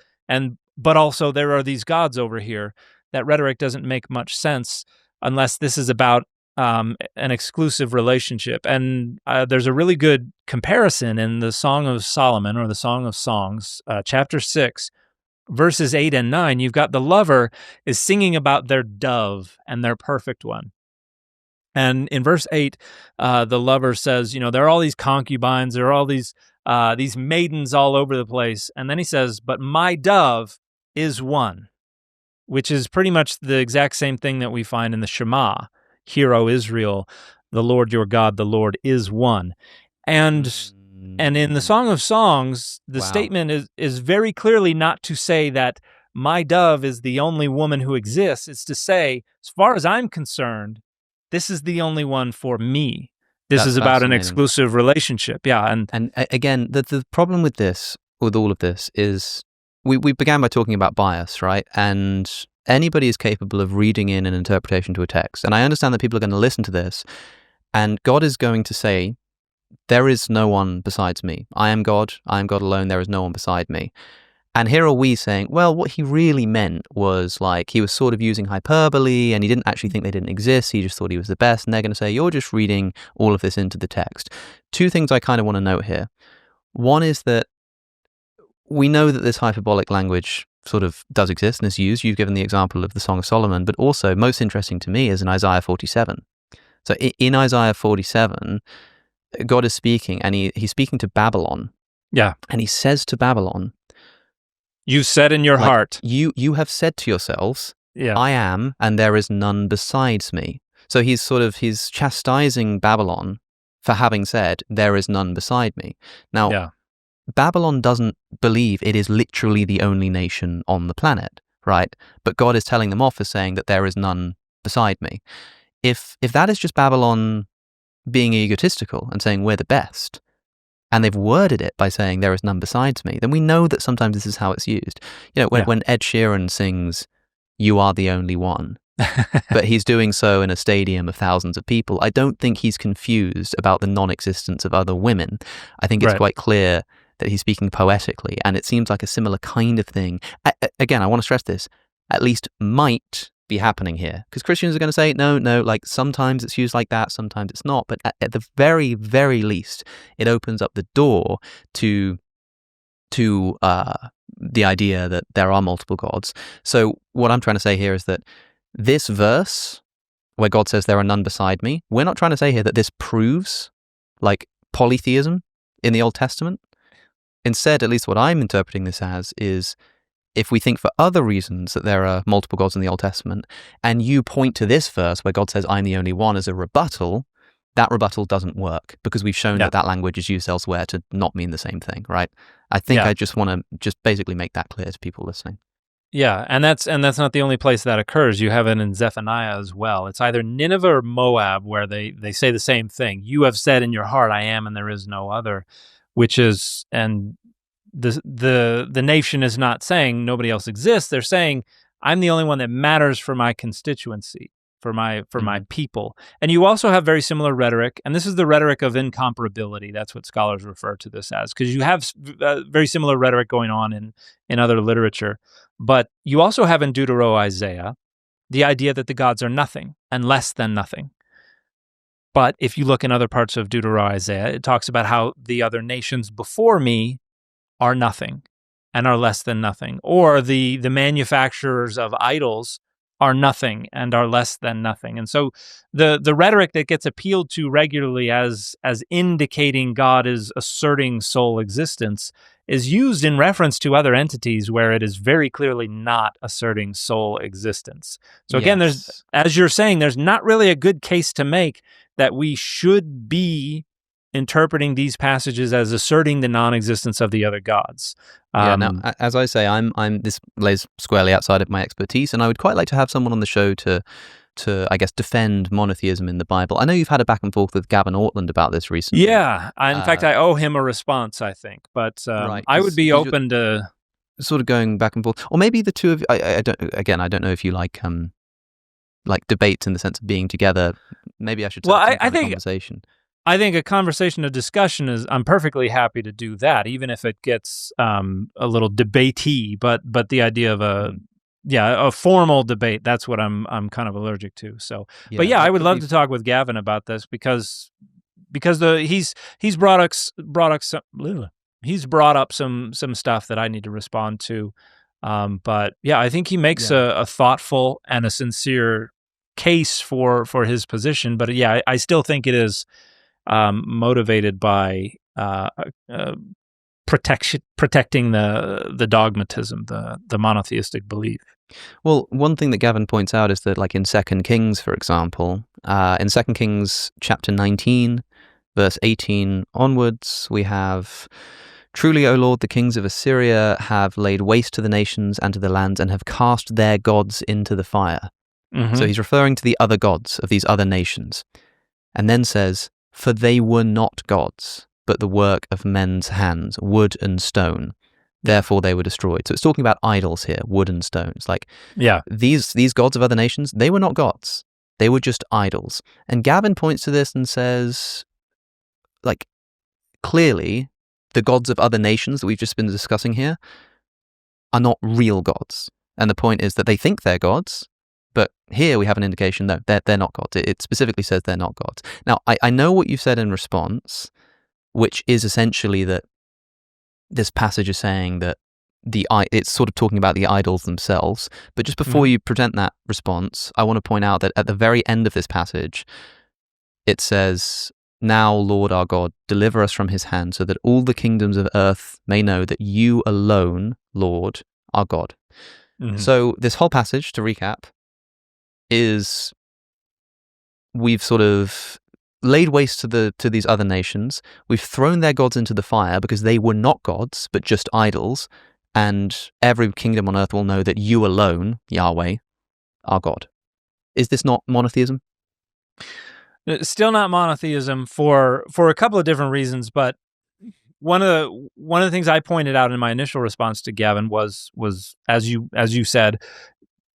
but also there are these gods over here? That rhetoric doesn't make much sense unless this is about an exclusive relationship. And there's a really good comparison in the Song of Solomon, or the Song of Songs, chapter 6, verses 8 and 9. You've got the lover is singing about their dove and their perfect one. And in verse 8, the lover says, there are all these concubines, there are all these maidens all over the place. And then he says, but my dove is one, which is pretty much the exact same thing that we find in the Shema. Hear, O Israel, the Lord your God, the Lord is one. And in the Song of Songs, the statement is very clearly not to say that my dove is the only woman who exists. It's to say, as far as I'm concerned, this is the only one for me. This is about an exclusive relationship. Yeah. And again, the problem with all of this is we began by talking about bias, right? And anybody is capable of reading in an interpretation to a text. And I understand that people are going to listen to this, and God is going to say, there is no one besides me. I am God alone, there is no one beside me. And here are we saying, well, what he really meant was like he was sort of using hyperbole and he didn't actually think they didn't exist. He just thought he was the best. And they're going to say, you're just reading all of this into the text. Two things I kind of want to note here. One is that we know that this hyperbolic language sort of does exist and is used. You've given the example of the Song of Solomon, but also most interesting to me is in Isaiah 47. So in Isaiah 47, God is speaking and he's speaking to Babylon. Yeah. And he says to Babylon, you said in your heart. You have said to yourselves, yeah. I am, and there is none besides me. So he's chastising Babylon for having said, there is none beside me. Now, Babylon doesn't believe it is literally the only nation on the planet, right? But God is telling them off as saying that there is none beside me. If that is just Babylon being egotistical and saying we're the best, and they've worded it by saying there is none besides me, then we know that sometimes this is how it's used. You know, when Ed Sheeran sings, you are the only one, but he's doing so in a stadium of thousands of people, I don't think he's confused about the non-existence of other women. I think it's quite clear that he's speaking poetically, and it seems like a similar kind of thing. Again, I want to stress this, at least might be happening here, because Christians are going to say no, like sometimes it's used like that, sometimes it's not, but at the very, very least it opens up the door to the idea that there are multiple gods. So what I'm trying to say here is that this verse where God says there are none beside me, we're not trying to say here that this proves like polytheism in the Old Testament. Instead, at least what I'm interpreting this as is, if we think for other reasons that there are multiple gods in the Old Testament, and you point to this verse where God says, I'm the only one, as a rebuttal, that rebuttal doesn't work because we've shown that language is used elsewhere to not mean the same thing, right? I think I just want to just basically make that clear to people listening. Yeah, and that's not the only place that occurs. You have it in Zephaniah as well. It's either Nineveh or Moab where they say the same thing. You have said in your heart, I am, and there is no other, which is, and the nation is not saying nobody else exists. They're saying I'm the only one that matters for my constituency, for my people. And you also have very similar rhetoric, and this is the rhetoric of incomparability. That's what scholars refer to this as, because you have very similar rhetoric going on in other literature. But you also have in Deutero-Isaiah the idea that the gods are nothing and less than nothing. But if you look in other parts of Deutero-Isaiah, it talks about how the other nations before me are nothing and are less than nothing, or the manufacturers of idols are nothing and are less than nothing. And so the rhetoric that gets appealed to regularly as indicating God is asserting sole existence is used in reference to other entities where it is very clearly not asserting sole existence. So again, there's, as you're saying, there's not really a good case to make that we should be interpreting these passages as asserting the non-existence of the other gods. Now, as I say, I'm this lays squarely outside of my expertise, and I would quite like to have someone on the show to I guess defend monotheism in the Bible. I know you've had a back and forth with Gavin Ortland about this recently. Yeah, in fact, I owe him a response, I think, but I would be open to sort of going back and forth, or maybe the two of you. I don't know if you like debates in the sense of being together. Maybe I should. I think conversation. I think a conversation, a discussion is. I'm perfectly happy to do that, even if it gets a little debatey. But the idea of a formal debate, that's what I'm kind of allergic to. So, I would love to talk with Gavin about this because he's brought up some stuff that I need to respond to. But I think he makes a thoughtful and a sincere case for his position. But I still think it is motivated by protecting the dogmatism, the monotheistic belief. Well, one thing that Gavin points out is that, like in 2 Kings, for example, in 2 Kings chapter 19, verse 18 onwards, we have, "Truly, O Lord, the kings of Assyria have laid waste to the nations and to the lands and have cast their gods into the fire." Mm-hmm. So he's referring to the other gods of these other nations. And then says, "For they were not gods, but the work of men's hands, wood and stone. therefore they were destroyed. So it's talking about idols here, wood and stones. Like, Yeah. these gods of other nations, they were not gods. They were just idols. And Gavin points to this and says, like, clearly, the gods of other nations that we've just been discussing here are not real gods. And the point is that they think they're gods, but here we have an indication, no, they're not gods. It specifically says they're not gods. Now, I know what you've said in response, which is essentially that this passage is saying that it's sort of talking about the idols themselves. But just before you present that response, I want to point out that at the very end of this passage, it says, "Now, Lord our God, deliver us from his hand, so that all the kingdoms of earth may know that you alone, Lord, are God." So this whole passage, to recap, is we've sort of laid waste to these other nations. We've thrown their gods into the fire because they were not gods, but just idols. And every kingdom on earth will know that you alone, Yahweh, are God. Is this not monotheism? Still not monotheism for a couple of different reasons, but one of the things I pointed out in my initial response to Gavin was as you said,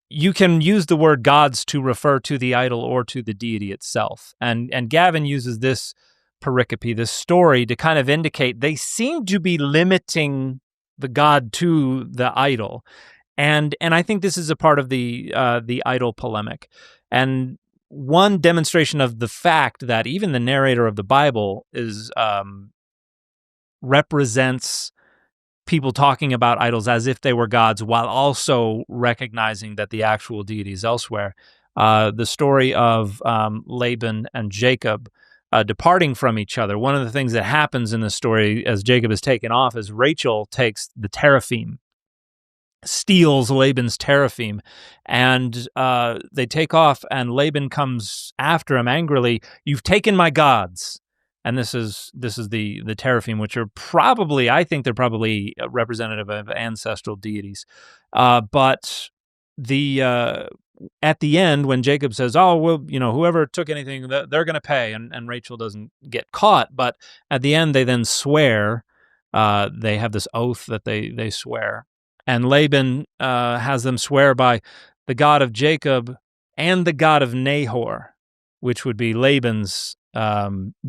you can use the word gods to refer to the idol or to the deity itself. And Gavin uses this pericope, this story, to kind of indicate they seem to be limiting the god to the idol. And I think this is a part of the idol polemic. And one demonstration of the fact that even the narrator of the Bible is represents people talking about idols as if they were gods, while also recognizing that the actual deity is elsewhere. The story of Laban and Jacob departing from each other. One of the things that happens in the story as Jacob is taken off is Rachel takes the teraphim, steals Laban's teraphim, and they take off, and Laban comes after him angrily. "You've taken my gods." And this is the teraphim, which are probably, I think they're probably representative of ancestral deities. But at the end, when Jacob says, "Oh, well, whoever took anything, they're going to pay," and Rachel doesn't get caught, but at the end they then swear. They have this oath that they swear, and Laban has them swear by the God of Jacob and the God of Nahor, which would be Laban's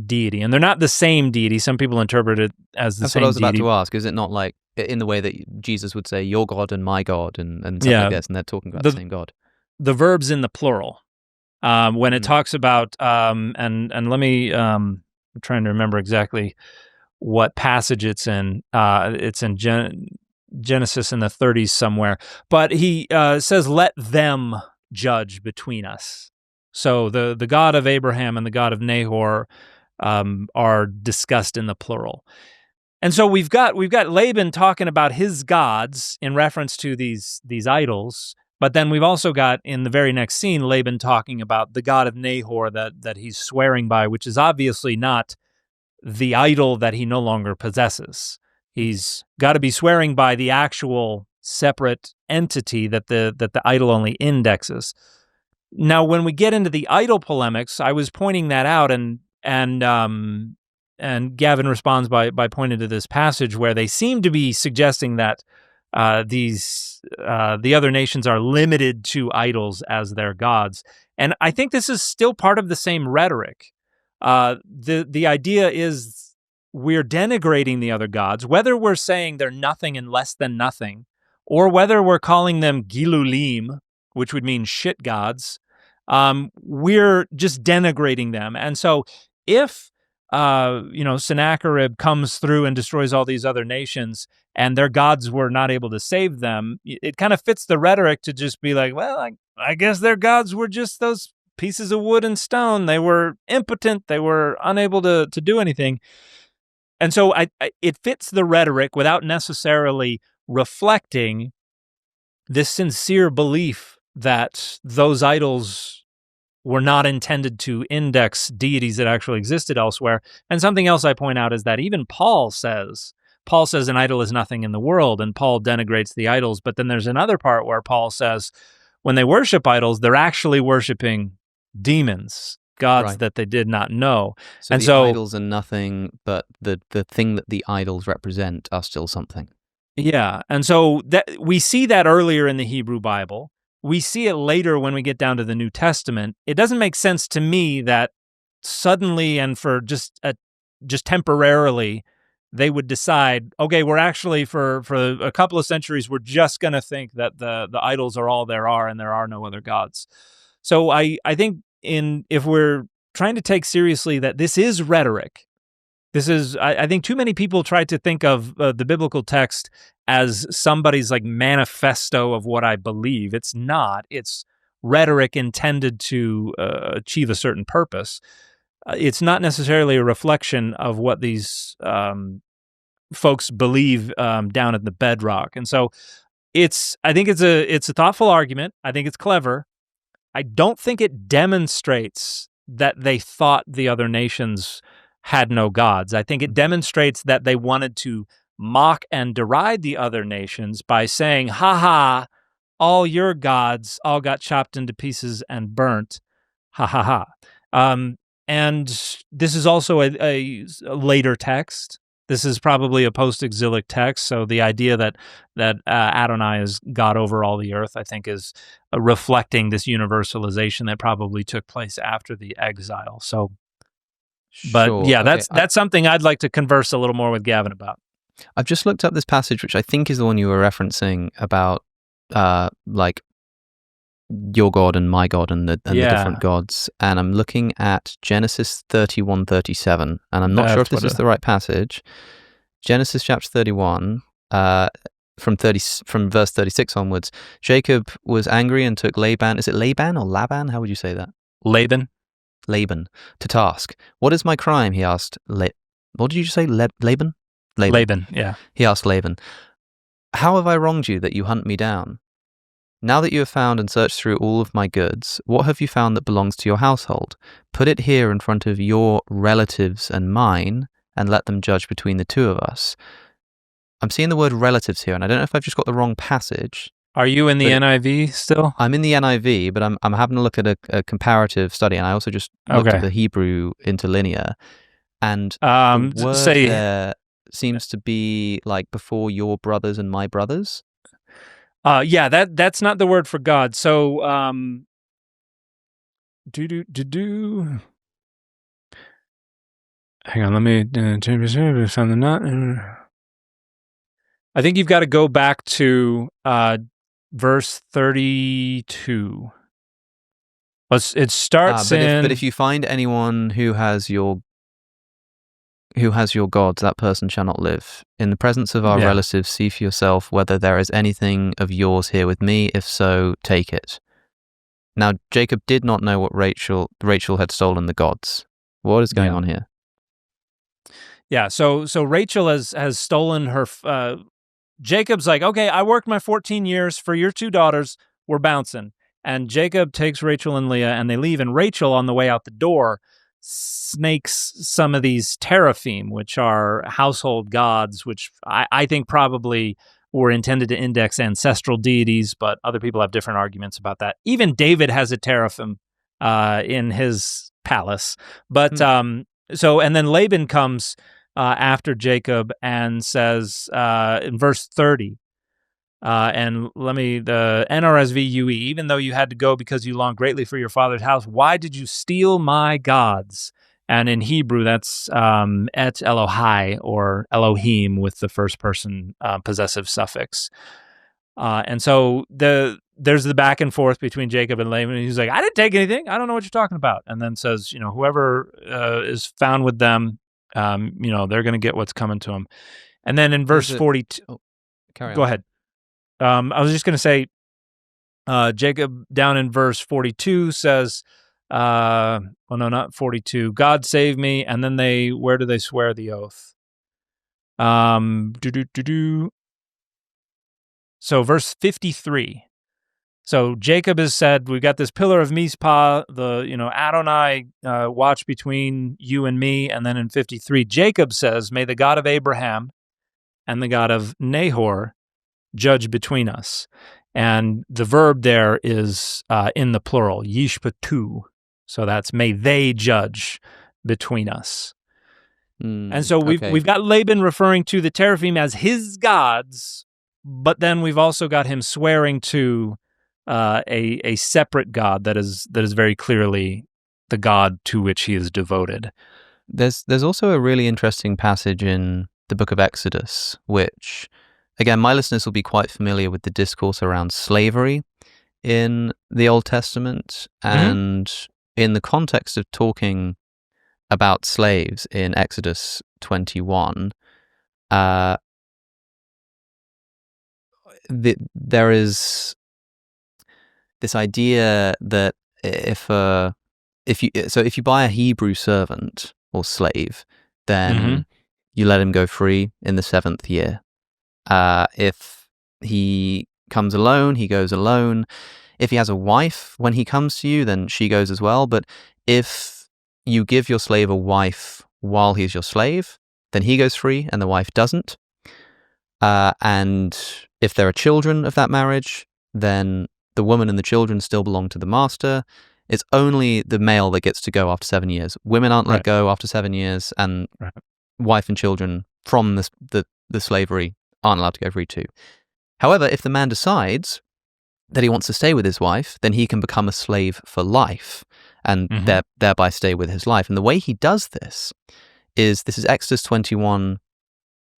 deity. And they're not the same deity. Some people interpret it as the same deity. That's what I was about to ask. Is it not like in the way that Jesus would say, "Your God and my God," and stuff like this, and they're talking about the same God? The verb's in the plural. When it talks about, and let me, I'm trying to remember exactly what passage it's in. It's in Genesis in the 30s somewhere. But he says, "Let them judge between us." So the God of Abraham and the God of Nahor are discussed in the plural. And so we've got Laban talking about his gods in reference to these idols, but then we've also got in the very next scene Laban talking about the God of Nahor that he's swearing by, which is obviously not the idol that he no longer possesses. He's got to be swearing by the actual separate entity that the idol only indexes. Now, when we get into the idol polemics, I was pointing that out, and Gavin responds by pointing to this passage where they seem to be suggesting that the other nations are limited to idols as their gods, and I think this is still part of the same rhetoric. The idea is we're denigrating the other gods, whether we're saying they're nothing and less than nothing, or whether we're calling them gilulim, which would mean shit gods. We're just denigrating them. And so if Sennacherib comes through and destroys all these other nations and their gods were not able to save them, it kind of fits the rhetoric to just be like, well, I guess their gods were just those pieces of wood and stone. They were impotent. They were unable to do anything. And so it fits the rhetoric without necessarily reflecting this sincere belief that those idols were not intended to index deities that actually existed elsewhere. And something else I point out is that even Paul says an idol is nothing in the world, and Paul denigrates the idols. But then there's another part where Paul says when they worship idols, they're actually worshiping demons, gods that they did not know. So and the idols are nothing, but the thing that the idols represent are still something. Yeah, and so that we see that earlier in the Hebrew Bible. We see it later when we get down to the New Testament. It doesn't make sense to me that suddenly and for just temporarily they would decide, okay, we're actually for a couple of centuries we're just going to think that the idols are all there are and there are no other gods. So I think if we're trying to take seriously that this is rhetoric. This is, I think too many people try to think of the biblical text as somebody's like manifesto of what I believe. It's not. It's rhetoric intended to achieve a certain purpose. It's not necessarily a reflection of what these folks believe down at the bedrock. And so I think it's a thoughtful argument. I think it's clever. I don't think it demonstrates that they thought the other nations had no gods. I think it demonstrates that they wanted to mock and deride the other nations by saying, ha ha, all your gods all got chopped into pieces and burnt. Ha ha ha. And this is also a later text. This is probably a post-exilic text, so the idea that Adonai is God over all the earth, I think, is reflecting this universalization that probably took place after the exile. So, but Sure, yeah, okay. that's something I'd like to converse a little more with Gavin about. I've just looked up this passage, which I think is the one you were referencing about, like your God and my God and the different gods. And I'm looking at Genesis 31:37, and I'm not sure if this is the right passage. Genesis chapter 31, from verse 36 onwards. Jacob was angry and took Laban. Is it Laban or Laban? How would you say that? Laban to task. What is my crime? He asked. What did you say? Laban. Yeah. He asked Laban, how have I wronged you that you hunt me down? Now that you have found and searched through all of my goods, what have you found that belongs to your household? Put it here in front of your relatives and mine, and let them judge between the two of us. I'm seeing the word relatives here, and I don't know if I've just got the wrong passage. Are you in the NIV still? I'm in the NIV, but I'm having a look at a comparative study, and I also just looked at the Hebrew interlinear, and the word there seems to be like before your brothers and my brothers. Yeah, that's not the word for God. So, hang on, let me found the not. I think you've got to go back to verse 32. It starts but if you find anyone who has your gods, that person shall not live. In the presence of our relatives, see for yourself whether there is anything of yours here with me. If so, take it. Now, Jacob did not know what Rachel had stolen the gods. What is going on here? Yeah, so Rachel has stolen her. Jacob's like, okay, I worked my 14 years for your two daughters. We're bouncing. And Jacob takes Rachel and Leah, and they leave. And Rachel, on the way out the door, snakes some of these teraphim, which are household gods, which I think probably were intended to index ancestral deities, but other people have different arguments about that. Even David has a teraphim in his palace. But so, and then Laban comes after Jacob and says in verse 30, and the NRSV UE, even though you had to go because you longed greatly for your father's house, why did you steal my gods? And in Hebrew, that's et Elohai, or Elohim, with the first person possessive suffix. And so there's the back and forth between Jacob and Laban. He's like, I didn't take anything. I don't know what you're talking about. And then says, whoever is found with them, they're going to get what's coming to them. And then in verse 42, go ahead. I was just going to say, Jacob down in verse 42 says, well, no, not 42. God save me. And then where do they swear the oath? So verse 53. So Jacob has said, we've got this pillar of Mizpah, Adonai, watch between you and me. And then in 53, Jacob says, may the God of Abraham and the God of Nahor judge between us. And the verb there is in the plural, yishpatu. So that's may they judge between us. And so we've got Laban referring to the teraphim as his gods, but then we've also got him swearing to a separate God that is very clearly the God to which he is devoted. There's also a really interesting passage in the book of Exodus, which, again, my listeners will be quite familiar with the discourse around slavery in the Old Testament, and in the context of talking about slaves in Exodus 21, there is this idea that if you buy a Hebrew servant or slave, then you let him go free in the 7th year. If he comes alone, he goes alone. If he has a wife when he comes to you, then she goes as well. But if you give your slave a wife while he's your slave, then he goes free and the wife doesn't. And if there are children of that marriage, then the woman and the children still belong to the master. It's only the male that gets to go after 7 years. Women aren't let go after 7 years, and wife and children from the slavery aren't allowed to go free too. However, if the man decides that he wants to stay with his wife, then he can become a slave for life and thereby stay with his life. And the way he does this is Exodus 21,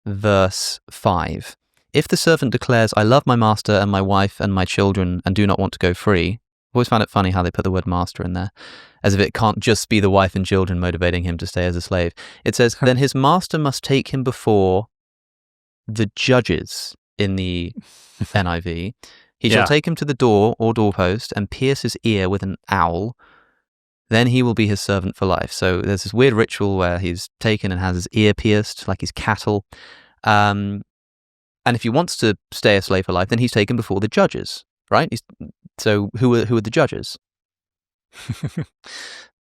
verse 5. If the servant declares, I love my master and my wife and my children and do not want to go free, I've always found it funny how they put the word master in there, as if it can't just be the wife and children motivating him to stay as a slave. It says, then his master must take him before the judges in the NIV. He shall take him to the door or doorpost and pierce his ear with an awl. Then he will be his servant for life. So there's this weird ritual where he's taken and has his ear pierced like his cattle. And if he wants to stay a slave for life, then he's taken before the judges, right? So who are the judges?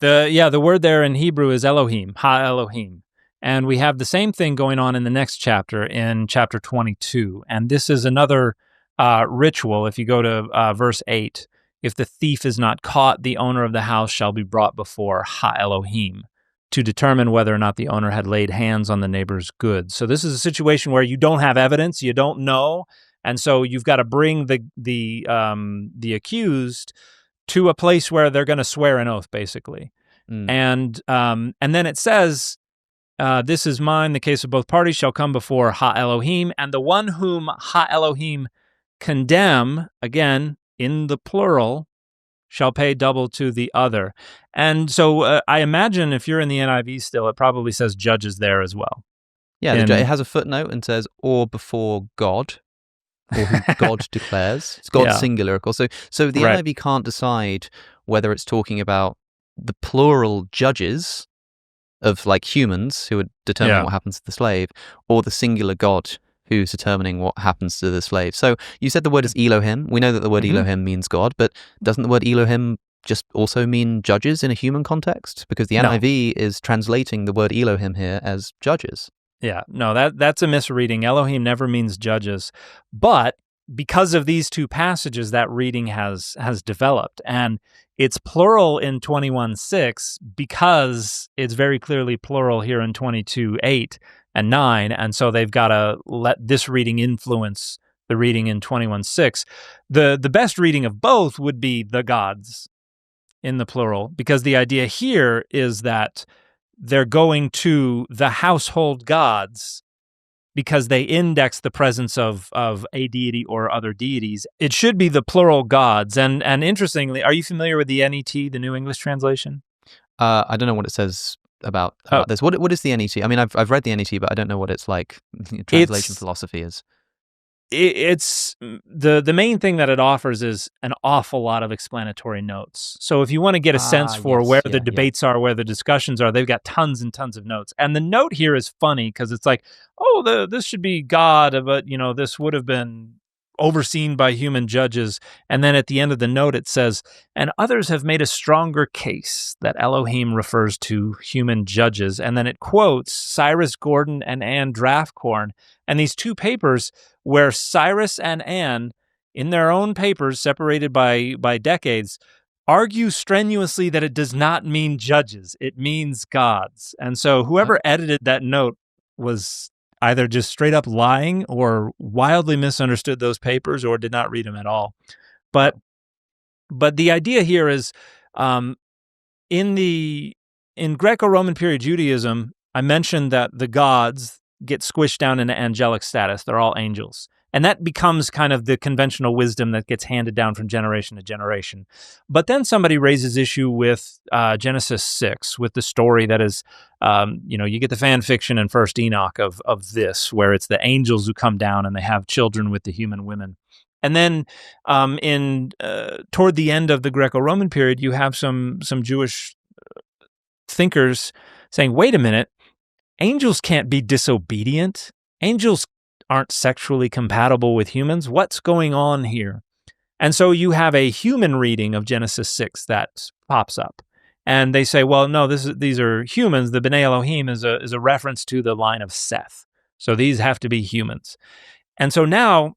The word there in Hebrew is Elohim, Ha Elohim. And we have the same thing going on in the next chapter, in chapter 22. And this is another ritual. If you go to verse 8, if the thief is not caught, the owner of the house shall be brought before Ha Elohim to determine whether or not the owner had laid hands on the neighbor's goods. So this is a situation where you don't have evidence, you don't know, and so you've got to bring the accused to a place where they're going to swear an oath, basically. And then it says, this is mine, the case of both parties shall come before Ha Elohim, and the one whom Ha Elohim condemn, again, in the plural, shall pay double to the other. And so I imagine if you're in the NIV still, it probably says judges there as well. Yeah, it has a footnote and says, or before God, or who God declares. It's God singular, of course. So the NIV can't decide whether it's talking about the plural judges of like humans who would determine what happens to the slave, or the singular God who's determining what happens to the slave. So you said the word is Elohim. We know that the word Elohim means God, but doesn't the word Elohim just also mean judges in a human context? Because the NIV is translating the word Elohim here as judges. Yeah, no, that's a misreading. Elohim never means judges. But because of these two passages, that reading has developed. And it's plural in 21:6 because it's very clearly plural here in 22:8 and 9. And so they've got to let this reading influence the reading in 21:6. The best reading of both would be the gods in the plural, because the idea here is that they're going to the household gods because they index the presence of a deity or other deities. It should be the plural gods. And interestingly, are you familiar with the NET, the New English Translation? I don't know what it says about this. What is the NET? I mean, I've read the NET, but I don't know what it's like. Translation philosophy is. It's the main thing that it offers is an awful lot of explanatory notes. So if you want to get a sense for where the debates are, where the discussions are, they've got tons and tons of notes. And the note here is funny because it's like, this should be God, but this would have been overseen by human judges. And then at the end of the note, it says, and others have made a stronger case that Elohim refers to human judges. And then it quotes Cyrus Gordon and Anne Draftcorn. And these two papers where Cyrus and Anne, in their own papers separated by decades, argue strenuously that it does not mean judges. It means gods. And so whoever edited that note was either just straight up lying or wildly misunderstood those papers or did not read them at all. But the idea here is, in Greco-Roman period Judaism, I mentioned that the gods get squished down into angelic status. They're all angels. And that becomes kind of the conventional wisdom that gets handed down from generation to generation. But then somebody raises issue with Genesis 6, with the story that is, you get the fan fiction in First Enoch of this, where it's the angels who come down and they have children with the human women. And then toward the end of the Greco-Roman period, you have some Jewish thinkers saying, wait a minute, angels can't be disobedient. Angels aren't sexually compatible with humans. What's going on here? And so you have a human reading of Genesis 6 that pops up. And they say, well, no, these are humans. The B'nai Elohim is a reference to the line of Seth. So these have to be humans. And so now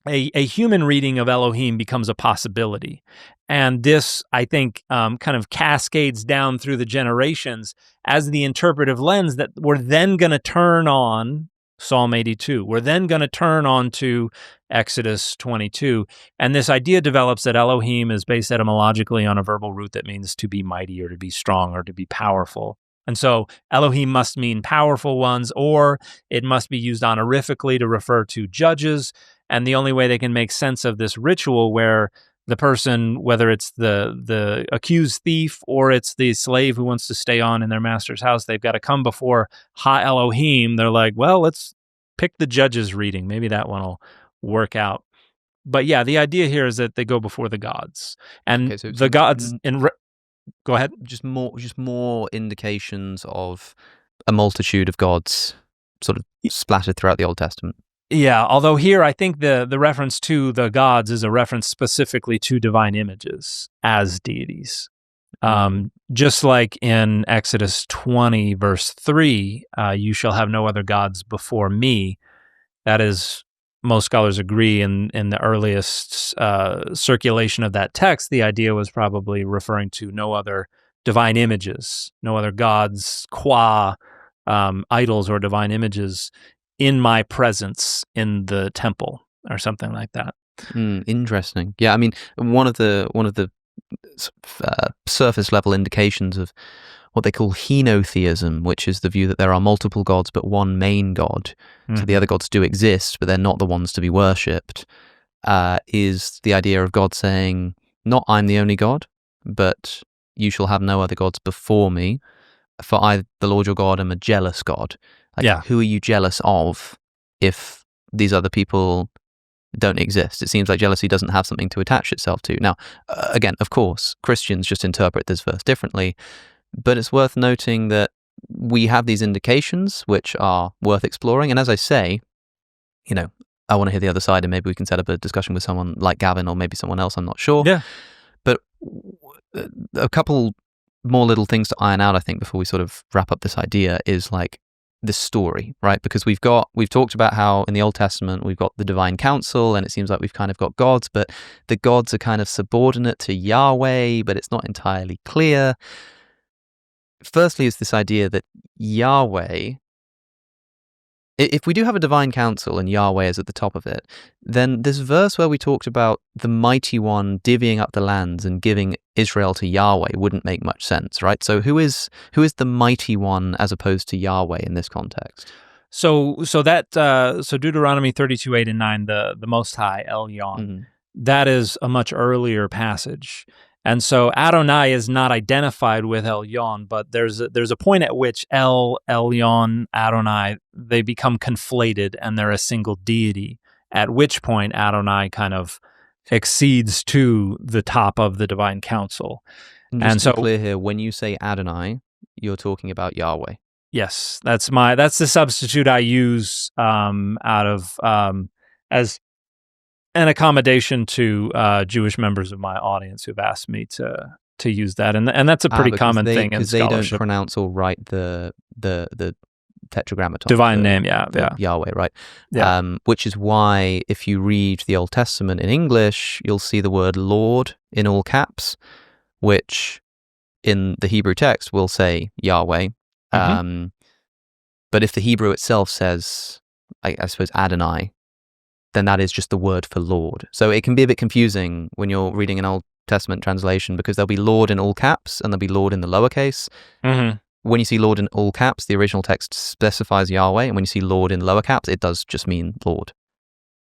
a human reading of Elohim becomes a possibility. And this, I think, kind of cascades down through the generations as the interpretive lens that we're then going to turn on Psalm 82. We're then going to turn on to Exodus 22. And this idea develops that Elohim is based etymologically on a verbal root that means to be mighty or to be strong or to be powerful. And so Elohim must mean powerful ones, or it must be used honorifically to refer to judges. And the only way they can make sense of this ritual where the person, whether it's the accused thief or it's the slave who wants to stay on in their master's house, they've got to come before Ha Elohim. They're like, well, let's pick the judge's reading. Maybe that one will work out. But yeah, the idea here is that they go before the gods. And so the gods... Go ahead. Just more indications of a multitude of gods sort of splattered throughout the Old Testament. Yeah, although here I think the reference to the gods is a reference specifically to divine images as deities. Just like in Exodus 20, verse 3, you shall have no other gods before me. That is, most scholars agree, in the earliest circulation of that text, the idea was probably referring to no other divine images, no other gods, qua idols or divine images in my presence in the temple, or something like that. Interesting. Yeah, I mean, one of the surface level indications of what they call henotheism, which is the view that there are multiple gods but one main god. So the other gods do exist, but they're not the ones to be worshipped, is the idea of God saying, not I'm the only God, but you shall have no other gods before me, for I, the Lord your God, am a jealous God. Who are you jealous of if these other people don't exist? It seems like jealousy doesn't have something to attach itself to. Now, again, of course, Christians just interpret this verse differently, but it's worth noting that we have these indications which are worth exploring. And as I say, I want to hear the other side, and maybe we can set up a discussion with someone like Gavin or maybe someone else, I'm not sure. Yeah. But a couple more little things to iron out, I think, before we sort of wrap up this idea is like this story, right? Because we've talked about how in the Old Testament we've got the divine council, and it seems like we've kind of got gods, but the gods are kind of subordinate to Yahweh, but it's not entirely clear. Firstly, is this idea that Yahweh, if we do have a divine council and Yahweh is at the top of it, then this verse where we talked about the mighty one divvying up the lands and giving Israel to Yahweh wouldn't make much sense, right? So who is the mighty one as opposed to Yahweh in this context? So Deuteronomy 32:8 and 9, the Most High, Elyon, that is a much earlier passage. And so Adonai is not identified with Elyon, but there's a point at which Elyon, Adonai, they become conflated and they're a single deity, at which point Adonai kind of exceeds to the top of the divine council. And so clear here, when you say Adonai, you're talking about Yahweh. Yes, that's the substitute I use as an accommodation to Jewish members of my audience who've asked me to use that, and that's a pretty common thing in scholarship. Because they don't pronounce or write the tetragrammaton, divine name, Yahweh, right? Yeah. Which is why if you read the Old Testament in English, you'll see the word Lord in all caps, which in the Hebrew text will say Yahweh. But if the Hebrew itself says, I suppose, Adonai, then that is just the word for Lord. So it can be a bit confusing when you're reading an Old Testament translation, because there'll be Lord in all caps and there'll be Lord in the lowercase. Mm-hmm. When you see Lord in all caps, the original text specifies Yahweh, and when you see Lord in lower caps, it does just mean Lord.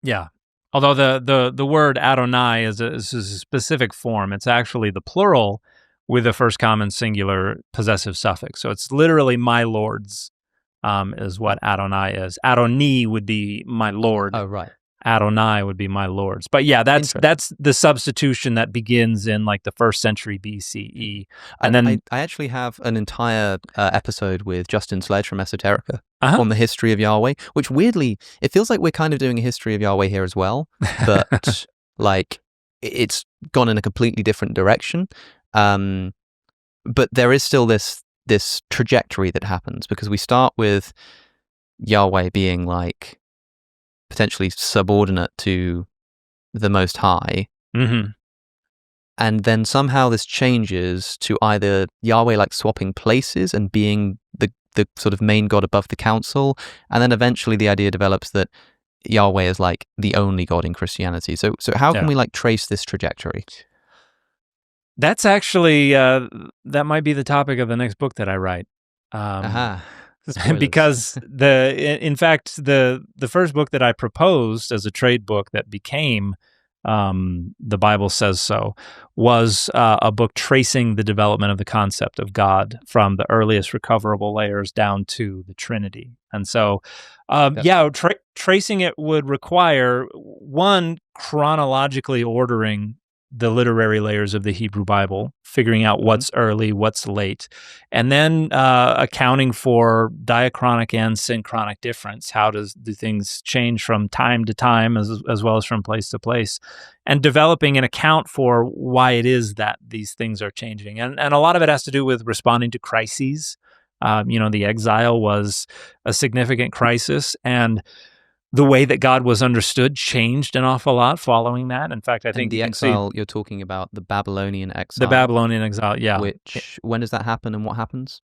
Yeah. Although the word Adonai is a specific form. It's actually the plural with the first common singular possessive suffix. So it's literally my lords, is what Adonai is. Adoni would be my lord. Oh, right. Adonai would be my lords. But yeah, that's the substitution that begins in like the 1st century BCE. And then I actually have an entire episode with Justin Sledge from Esoterica on the history of Yahweh, which weirdly, it feels like we're kind of doing a history of Yahweh here as well, but like it's gone in a completely different direction. But there is still this trajectory that happens, because we start with Yahweh being like potentially subordinate to the Most High. Mm-hmm. And then somehow this changes to either Yahweh like swapping places and being the sort of main God above the council. And then eventually the idea develops that Yahweh is like the only God in Christianity. So how can we like trace this trajectory? That's actually, that might be the topic of the next book that I write. Because in fact, the first book that I proposed as a trade book that became The Bible Says So was a book tracing the development of the concept of God from the earliest recoverable layers down to the Trinity. And so, tracing it would require, one, chronologically ordering the literary layers of the Hebrew Bible, figuring out what's early, what's late, and then accounting for diachronic and synchronic difference. How do things change from time to time as well as from place to place, and developing an account for why it is that these things are changing. And a lot of it has to do with responding to crises. The exile was a significant crisis, and the way that God was understood changed an awful lot following that. In fact, I think the exile, you're talking about the Babylonian exile. The Babylonian exile, yeah. When does that happen and what happens?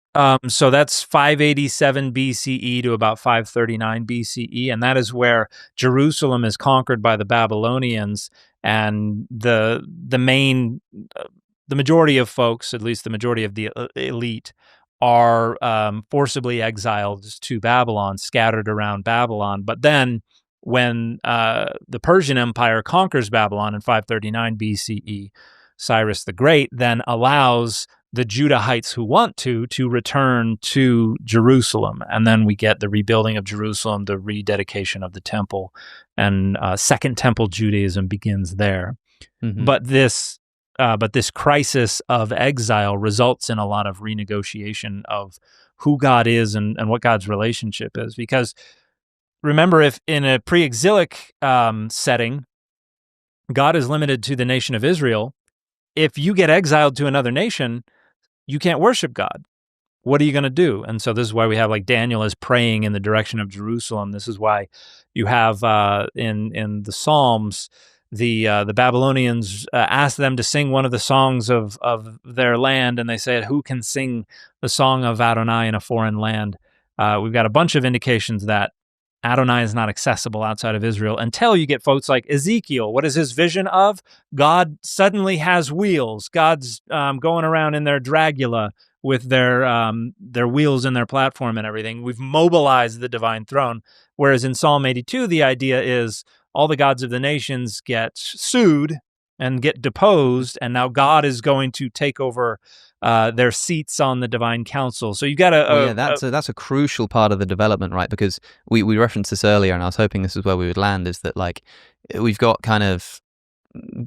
So that's 587 BCE to about 539 BCE, and that is where Jerusalem is conquered by the Babylonians, and the majority of folks, at least the majority of the elite, are forcibly exiled to Babylon, scattered around Babylon. But then when the Persian Empire conquers Babylon in 539 BCE, Cyrus the Great then allows the Judahites who want to return to Jerusalem. And then we get the rebuilding of Jerusalem, the rededication of the temple, and Second Temple Judaism begins there. Mm-hmm. But this crisis of exile results in a lot of renegotiation of who God is and what God's relationship is. Because remember, if in a pre-exilic setting, God is limited to the nation of Israel, if you get exiled to another nation, you can't worship God. What are you going to do? And so this is why we have like Daniel is praying in the direction of Jerusalem. This is why you have in the Psalms, the Babylonians ask them to sing one of the songs of their land, and they said, who can sing the song of Adonai in a foreign land? We've got a bunch of indications that Adonai is not accessible outside of Israel until you get folks like Ezekiel. What is his vision of? God suddenly has wheels. God's going around in their Dragula with their wheels and their platform and everything. We've mobilized the divine throne. Whereas in Psalm 82, the idea is all the gods of the nations get sued and get deposed, and now God is going to take over their seats on the divine council. So you got that's a crucial part of the development, right? Because we referenced this earlier, and I was hoping this is where we would land, is that like we've got kind of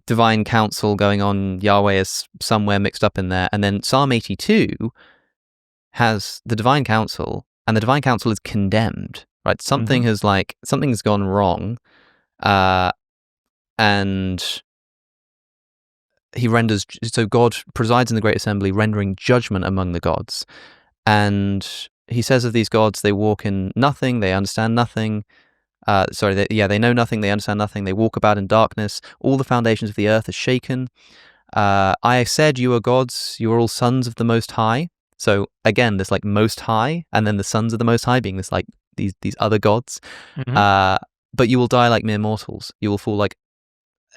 divine council going on, Yahweh is somewhere mixed up in there, and then Psalm 82 has the divine council, and the divine council is condemned, right? Something something's gone wrong, and he renders, so God presides in the great assembly, rendering judgment among the gods. And he says of these gods, they walk in nothing, they understand nothing. They know nothing, they understand nothing. They walk about in darkness. All the foundations of the earth are shaken. I said, you are gods, you are all sons of the Most High. So again, this like Most High, and then the sons of the Most High being this like these other gods. But you will die like mere mortals. You will fall like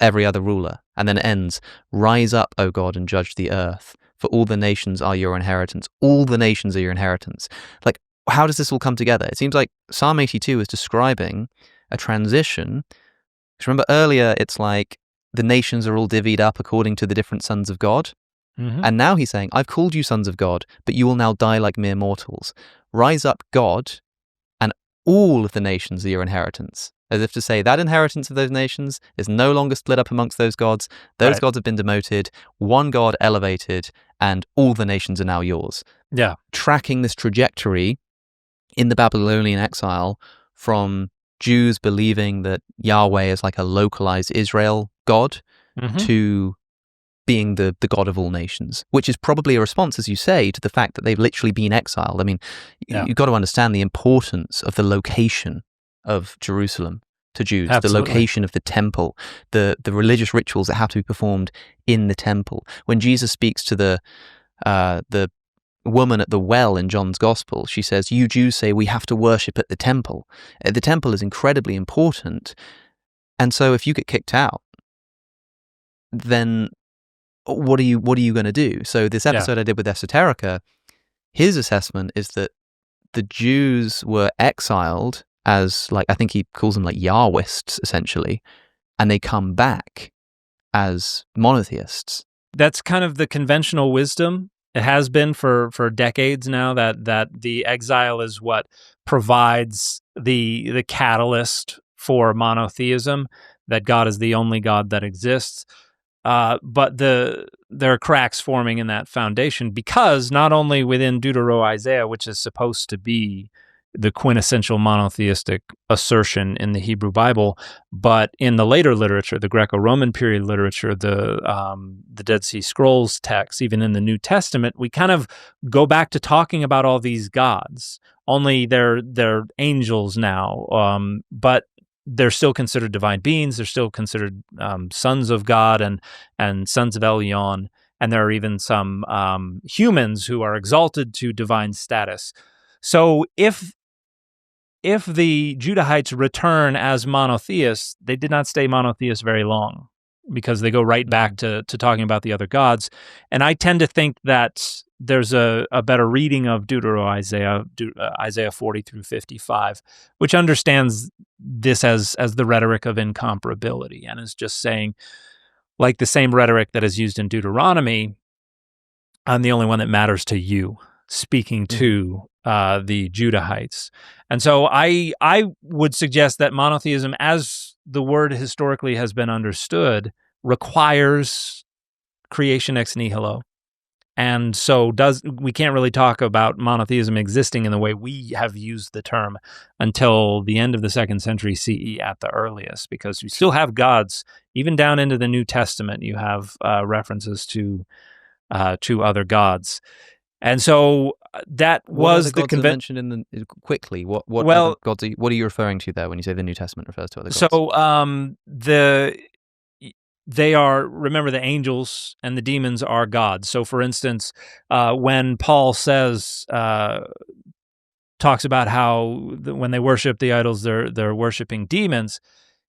every other ruler. And then it ends, rise up, O God, and judge the earth, for all the nations are your inheritance. All the nations are your inheritance. Like, how does this all come together? It seems like Psalm 82 is describing a transition. Because remember earlier, it's like the nations are all divvied up according to the different sons of God. And now he's saying, I've called you sons of God, but you will now die like mere mortals. Rise up, God, and all of the nations are your inheritance. As if to say, that inheritance of those nations is no longer split up amongst those gods. Those gods have been demoted, one God elevated, and all the nations are now yours. Yeah. Tracking this trajectory in the Babylonian exile from Jews believing that Yahweh is like a localized Israel God to being the God of all nations, which is probably a response, as you say, to the fact that they've literally been exiled. I mean, you've got to understand the importance of the location of Jerusalem to Jews, the location of the temple, the religious rituals that have to be performed in the temple. When Jesus speaks to the woman at the well in John's Gospel, she says, you Jews say we have to worship at the temple. The temple is incredibly important. And so if you get kicked out, then what are you going to do? So this episode I did with Esoterica, his assessment is that the Jews were exiled as, like, I think he calls them like Yahwists, essentially, and they come back as monotheists. That's kind of the conventional wisdom. It has been for decades now that the exile is what provides the catalyst for monotheism, that God is the only God that exists. But there are cracks forming in that foundation, because not only within Deutero-Isaiah, which is supposed to be the quintessential monotheistic assertion in the Hebrew Bible, but in the later literature, the Greco-Roman period literature, the Dead Sea Scrolls texts, even in the New Testament, we kind of go back to talking about all these gods. Only they're angels now, but they're still considered divine beings. They're still considered sons of God and sons of Elyon. And there are even some humans who are exalted to divine status. So if the Judahites return as monotheists, they did not stay monotheists very long, because they go right back to talking about the other gods. And I tend to think that there's a better reading of Deutero-Isaiah, Isaiah 40 through 55, which understands this as the rhetoric of incomparability, and is just saying, like the same rhetoric that is used in Deuteronomy, I'm the only one that matters to you, speaking to the Judahites. And so I would suggest that monotheism, as the word historically has been understood, requires creation ex nihilo. And so we can't really talk about monotheism existing in the way we have used the term until the end of the 2nd century CE at the earliest, because we still have gods. Even down into the New Testament, you have references to other gods. And so that was the convention in the quickly. What other gods? What are you referring to there when you say the New Testament refers to other gods? So they are, remember, the angels and the demons are gods. So, for instance, when Paul talks about how when they worship the idols, they're worshiping demons,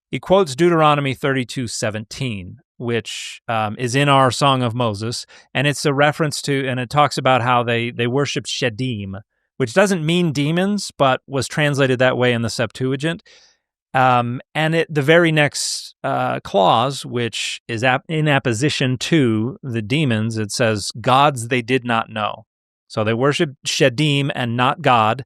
he quotes Deuteronomy 32:17, which is in our Song of Moses, and it's a reference to, and it talks about how they worship Shedim, which doesn't mean demons, but was translated that way in the Septuagint. And the very next clause, which is in apposition to the demons, it says, gods they did not know. So they worship Shedim and not God.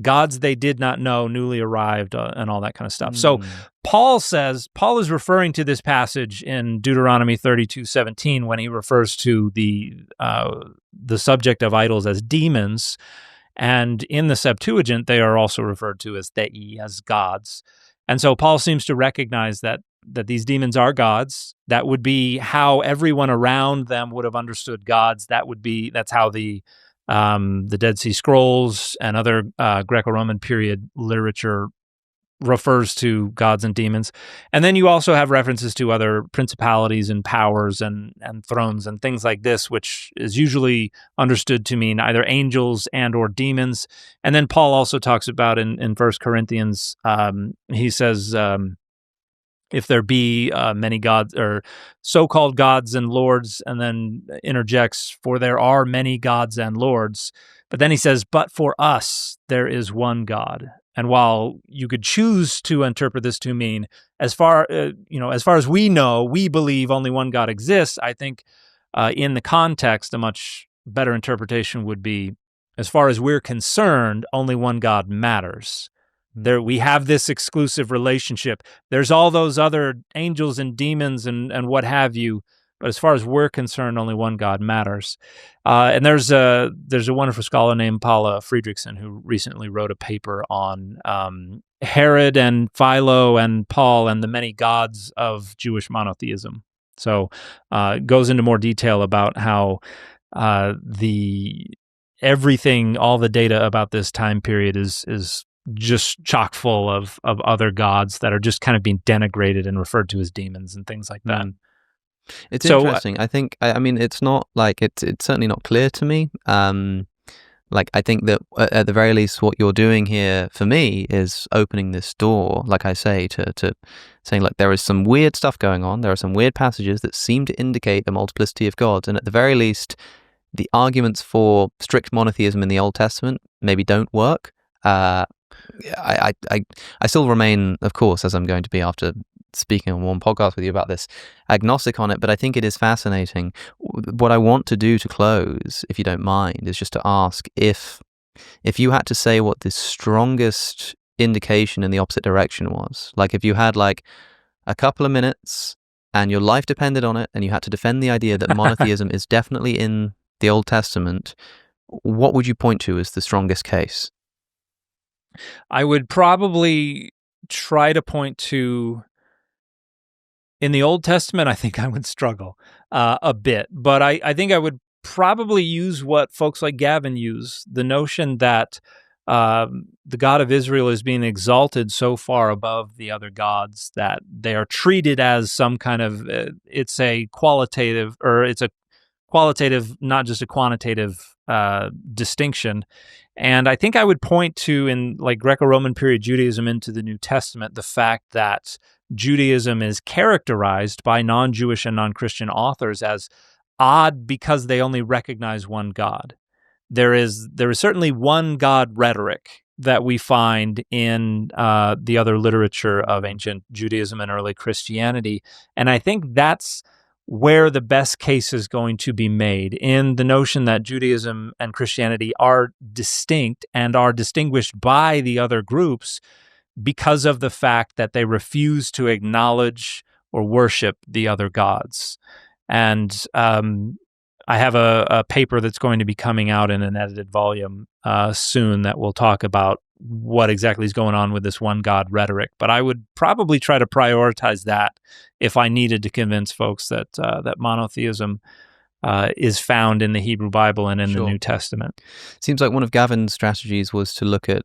Gods they did not know, newly arrived, and all that kind of stuff. So Paul is referring to this passage in Deuteronomy 32:17 when he refers to the subject of idols as demons. And in the Septuagint, they are also referred to as theoi, as gods. And so Paul seems to recognize that these demons are gods. That would be how everyone around them would have understood gods. That's how the Dead Sea Scrolls and other Greco-Roman period literature refers to gods and demons. And then you also have references to other principalities and powers and thrones and things like this, which is usually understood to mean either angels and or demons. And then Paul also talks about in 1 Corinthians, he says, if there be many gods or so-called gods and lords, and then interjects, for there are many gods and lords. But then he says, but for us, there is one God. And while you could choose to interpret this to mean, as far as we know, we believe only one God exists, I think in the context, a much better interpretation would be, as far as we're concerned, only one God matters. There, we have this exclusive relationship. There's all those other angels and demons and what have you, but as far as we're concerned, only one God matters. And there's a wonderful scholar named Paula Friedrichsen who recently wrote a paper on Herod and Philo and Paul and the many gods of Jewish monotheism. So it goes into more detail about how everything, all the data about this time period is just chock full of other gods that are just kind of being denigrated and referred to as demons and things like that. It's interesting. I think, I mean, it's not like, it's certainly not clear to me. Like, I think that at the very least, what you're doing here for me is opening this door, like I say, to saying, like, there is some weird stuff going on. There are some weird passages that seem to indicate the multiplicity of gods. And at the very least, the arguments for strict monotheism in the Old Testament maybe don't work. I still remain, of course, as I'm going to be after speaking on one podcast with you about this, agnostic on it, but I think it is fascinating. What I want to do to close, if you don't mind, is just to ask if you had to say what the strongest indication in the opposite direction was, like if you had like a couple of minutes and your life depended on it and you had to defend the idea that monotheism is definitely in the Old Testament, what would you point to as the strongest case? I would probably try to point to, in the Old Testament, I think I would struggle a bit, but I think I would probably use what folks like Gavin use, the notion that the God of Israel is being exalted so far above the other gods that they are treated as some kind of, it's a qualitative, not just a quantitative distinction. And I think I would point to, in like Greco-Roman period Judaism into the New Testament, the fact that Judaism is characterized by non-Jewish and non-Christian authors as odd because they only recognize one God. There is certainly one God rhetoric that we find in the other literature of ancient Judaism and early Christianity. And I think that's where the best case is going to be made, in the notion that Judaism and Christianity are distinct and are distinguished by the other groups because of the fact that they refuse to acknowledge or worship the other gods. And I have a paper that's going to be coming out in an edited volume soon that will talk about what exactly is going on with this one God rhetoric. But I would probably try to prioritize that if I needed to convince folks that that monotheism is found in the Hebrew Bible and in the New Testament. Seems like one of Gavin's strategies was to look at,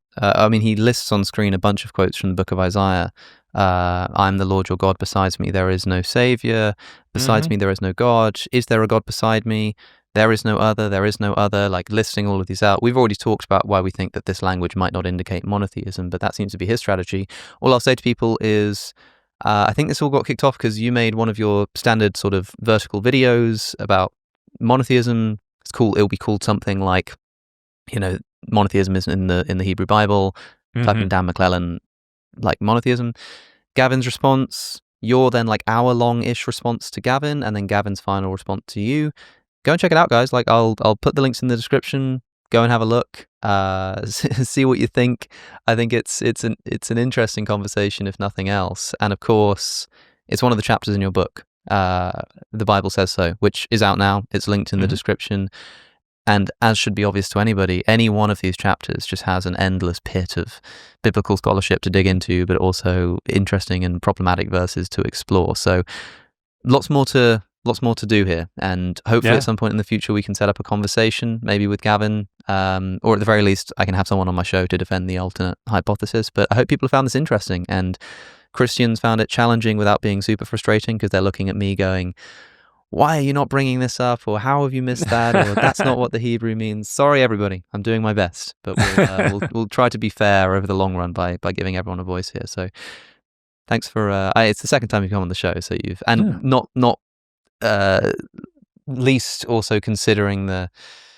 he lists on screen a bunch of quotes from the book of Isaiah. I'm the Lord your God, besides me there is no Savior, besides me there is no God, is there a God beside me? There is no other, like listing all of these out. We've already talked about why we think that this language might not indicate monotheism, but that seems to be his strategy. All I'll say to people is, I think this all got kicked off because you made one of your standard sort of vertical videos about monotheism. It's cool. It'll be called something like, monotheism is in the Hebrew Bible. Type in Dan McClellan, like monotheism. Gavin's response, your then like hour-long-ish response to Gavin, and then Gavin's final response to you. Go and check it out, guys. Like I'll put the links in the description. Go and have a look. See what you think. I think it's an interesting conversation, if nothing else. And of course, it's one of the chapters in your book. The Bible Says So, which is out now. It's linked in the description. And as should be obvious to anybody, any one of these chapters just has an endless pit of biblical scholarship to dig into, but also interesting and problematic verses to explore. So lots more to lots more to do here, and hopefully at some point in the future we can set up a conversation, maybe with Gavin, or at the very least I can have someone on my show to defend the alternate hypothesis. But I hope people found this interesting, and Christians found it challenging without being super frustrating, because they're looking at me going, why are you not bringing this up, or how have you missed that, or that's not what the Hebrew means. Sorry everybody, I'm doing my best, but we'll try to be fair over the long run by giving everyone a voice here. So thanks for it's the second time you've come on the show, so you've not least also considering the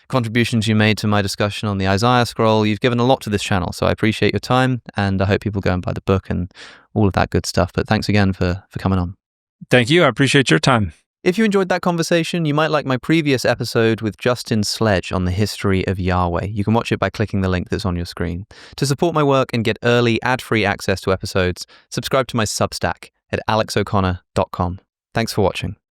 contributions you made to my discussion on the Isaiah scroll. You've given a lot to this channel, so I appreciate your time, and I hope people go and buy the book and all of that good stuff. But thanks again for coming on. Thank you. I appreciate your time. If you enjoyed that conversation, you might like my previous episode with Justin Sledge on the history of Yahweh. You can watch it by clicking the link that's on your screen. To support my work and get early ad-free access to episodes, subscribe to my Substack at alexoconnor.com. Thanks for watching.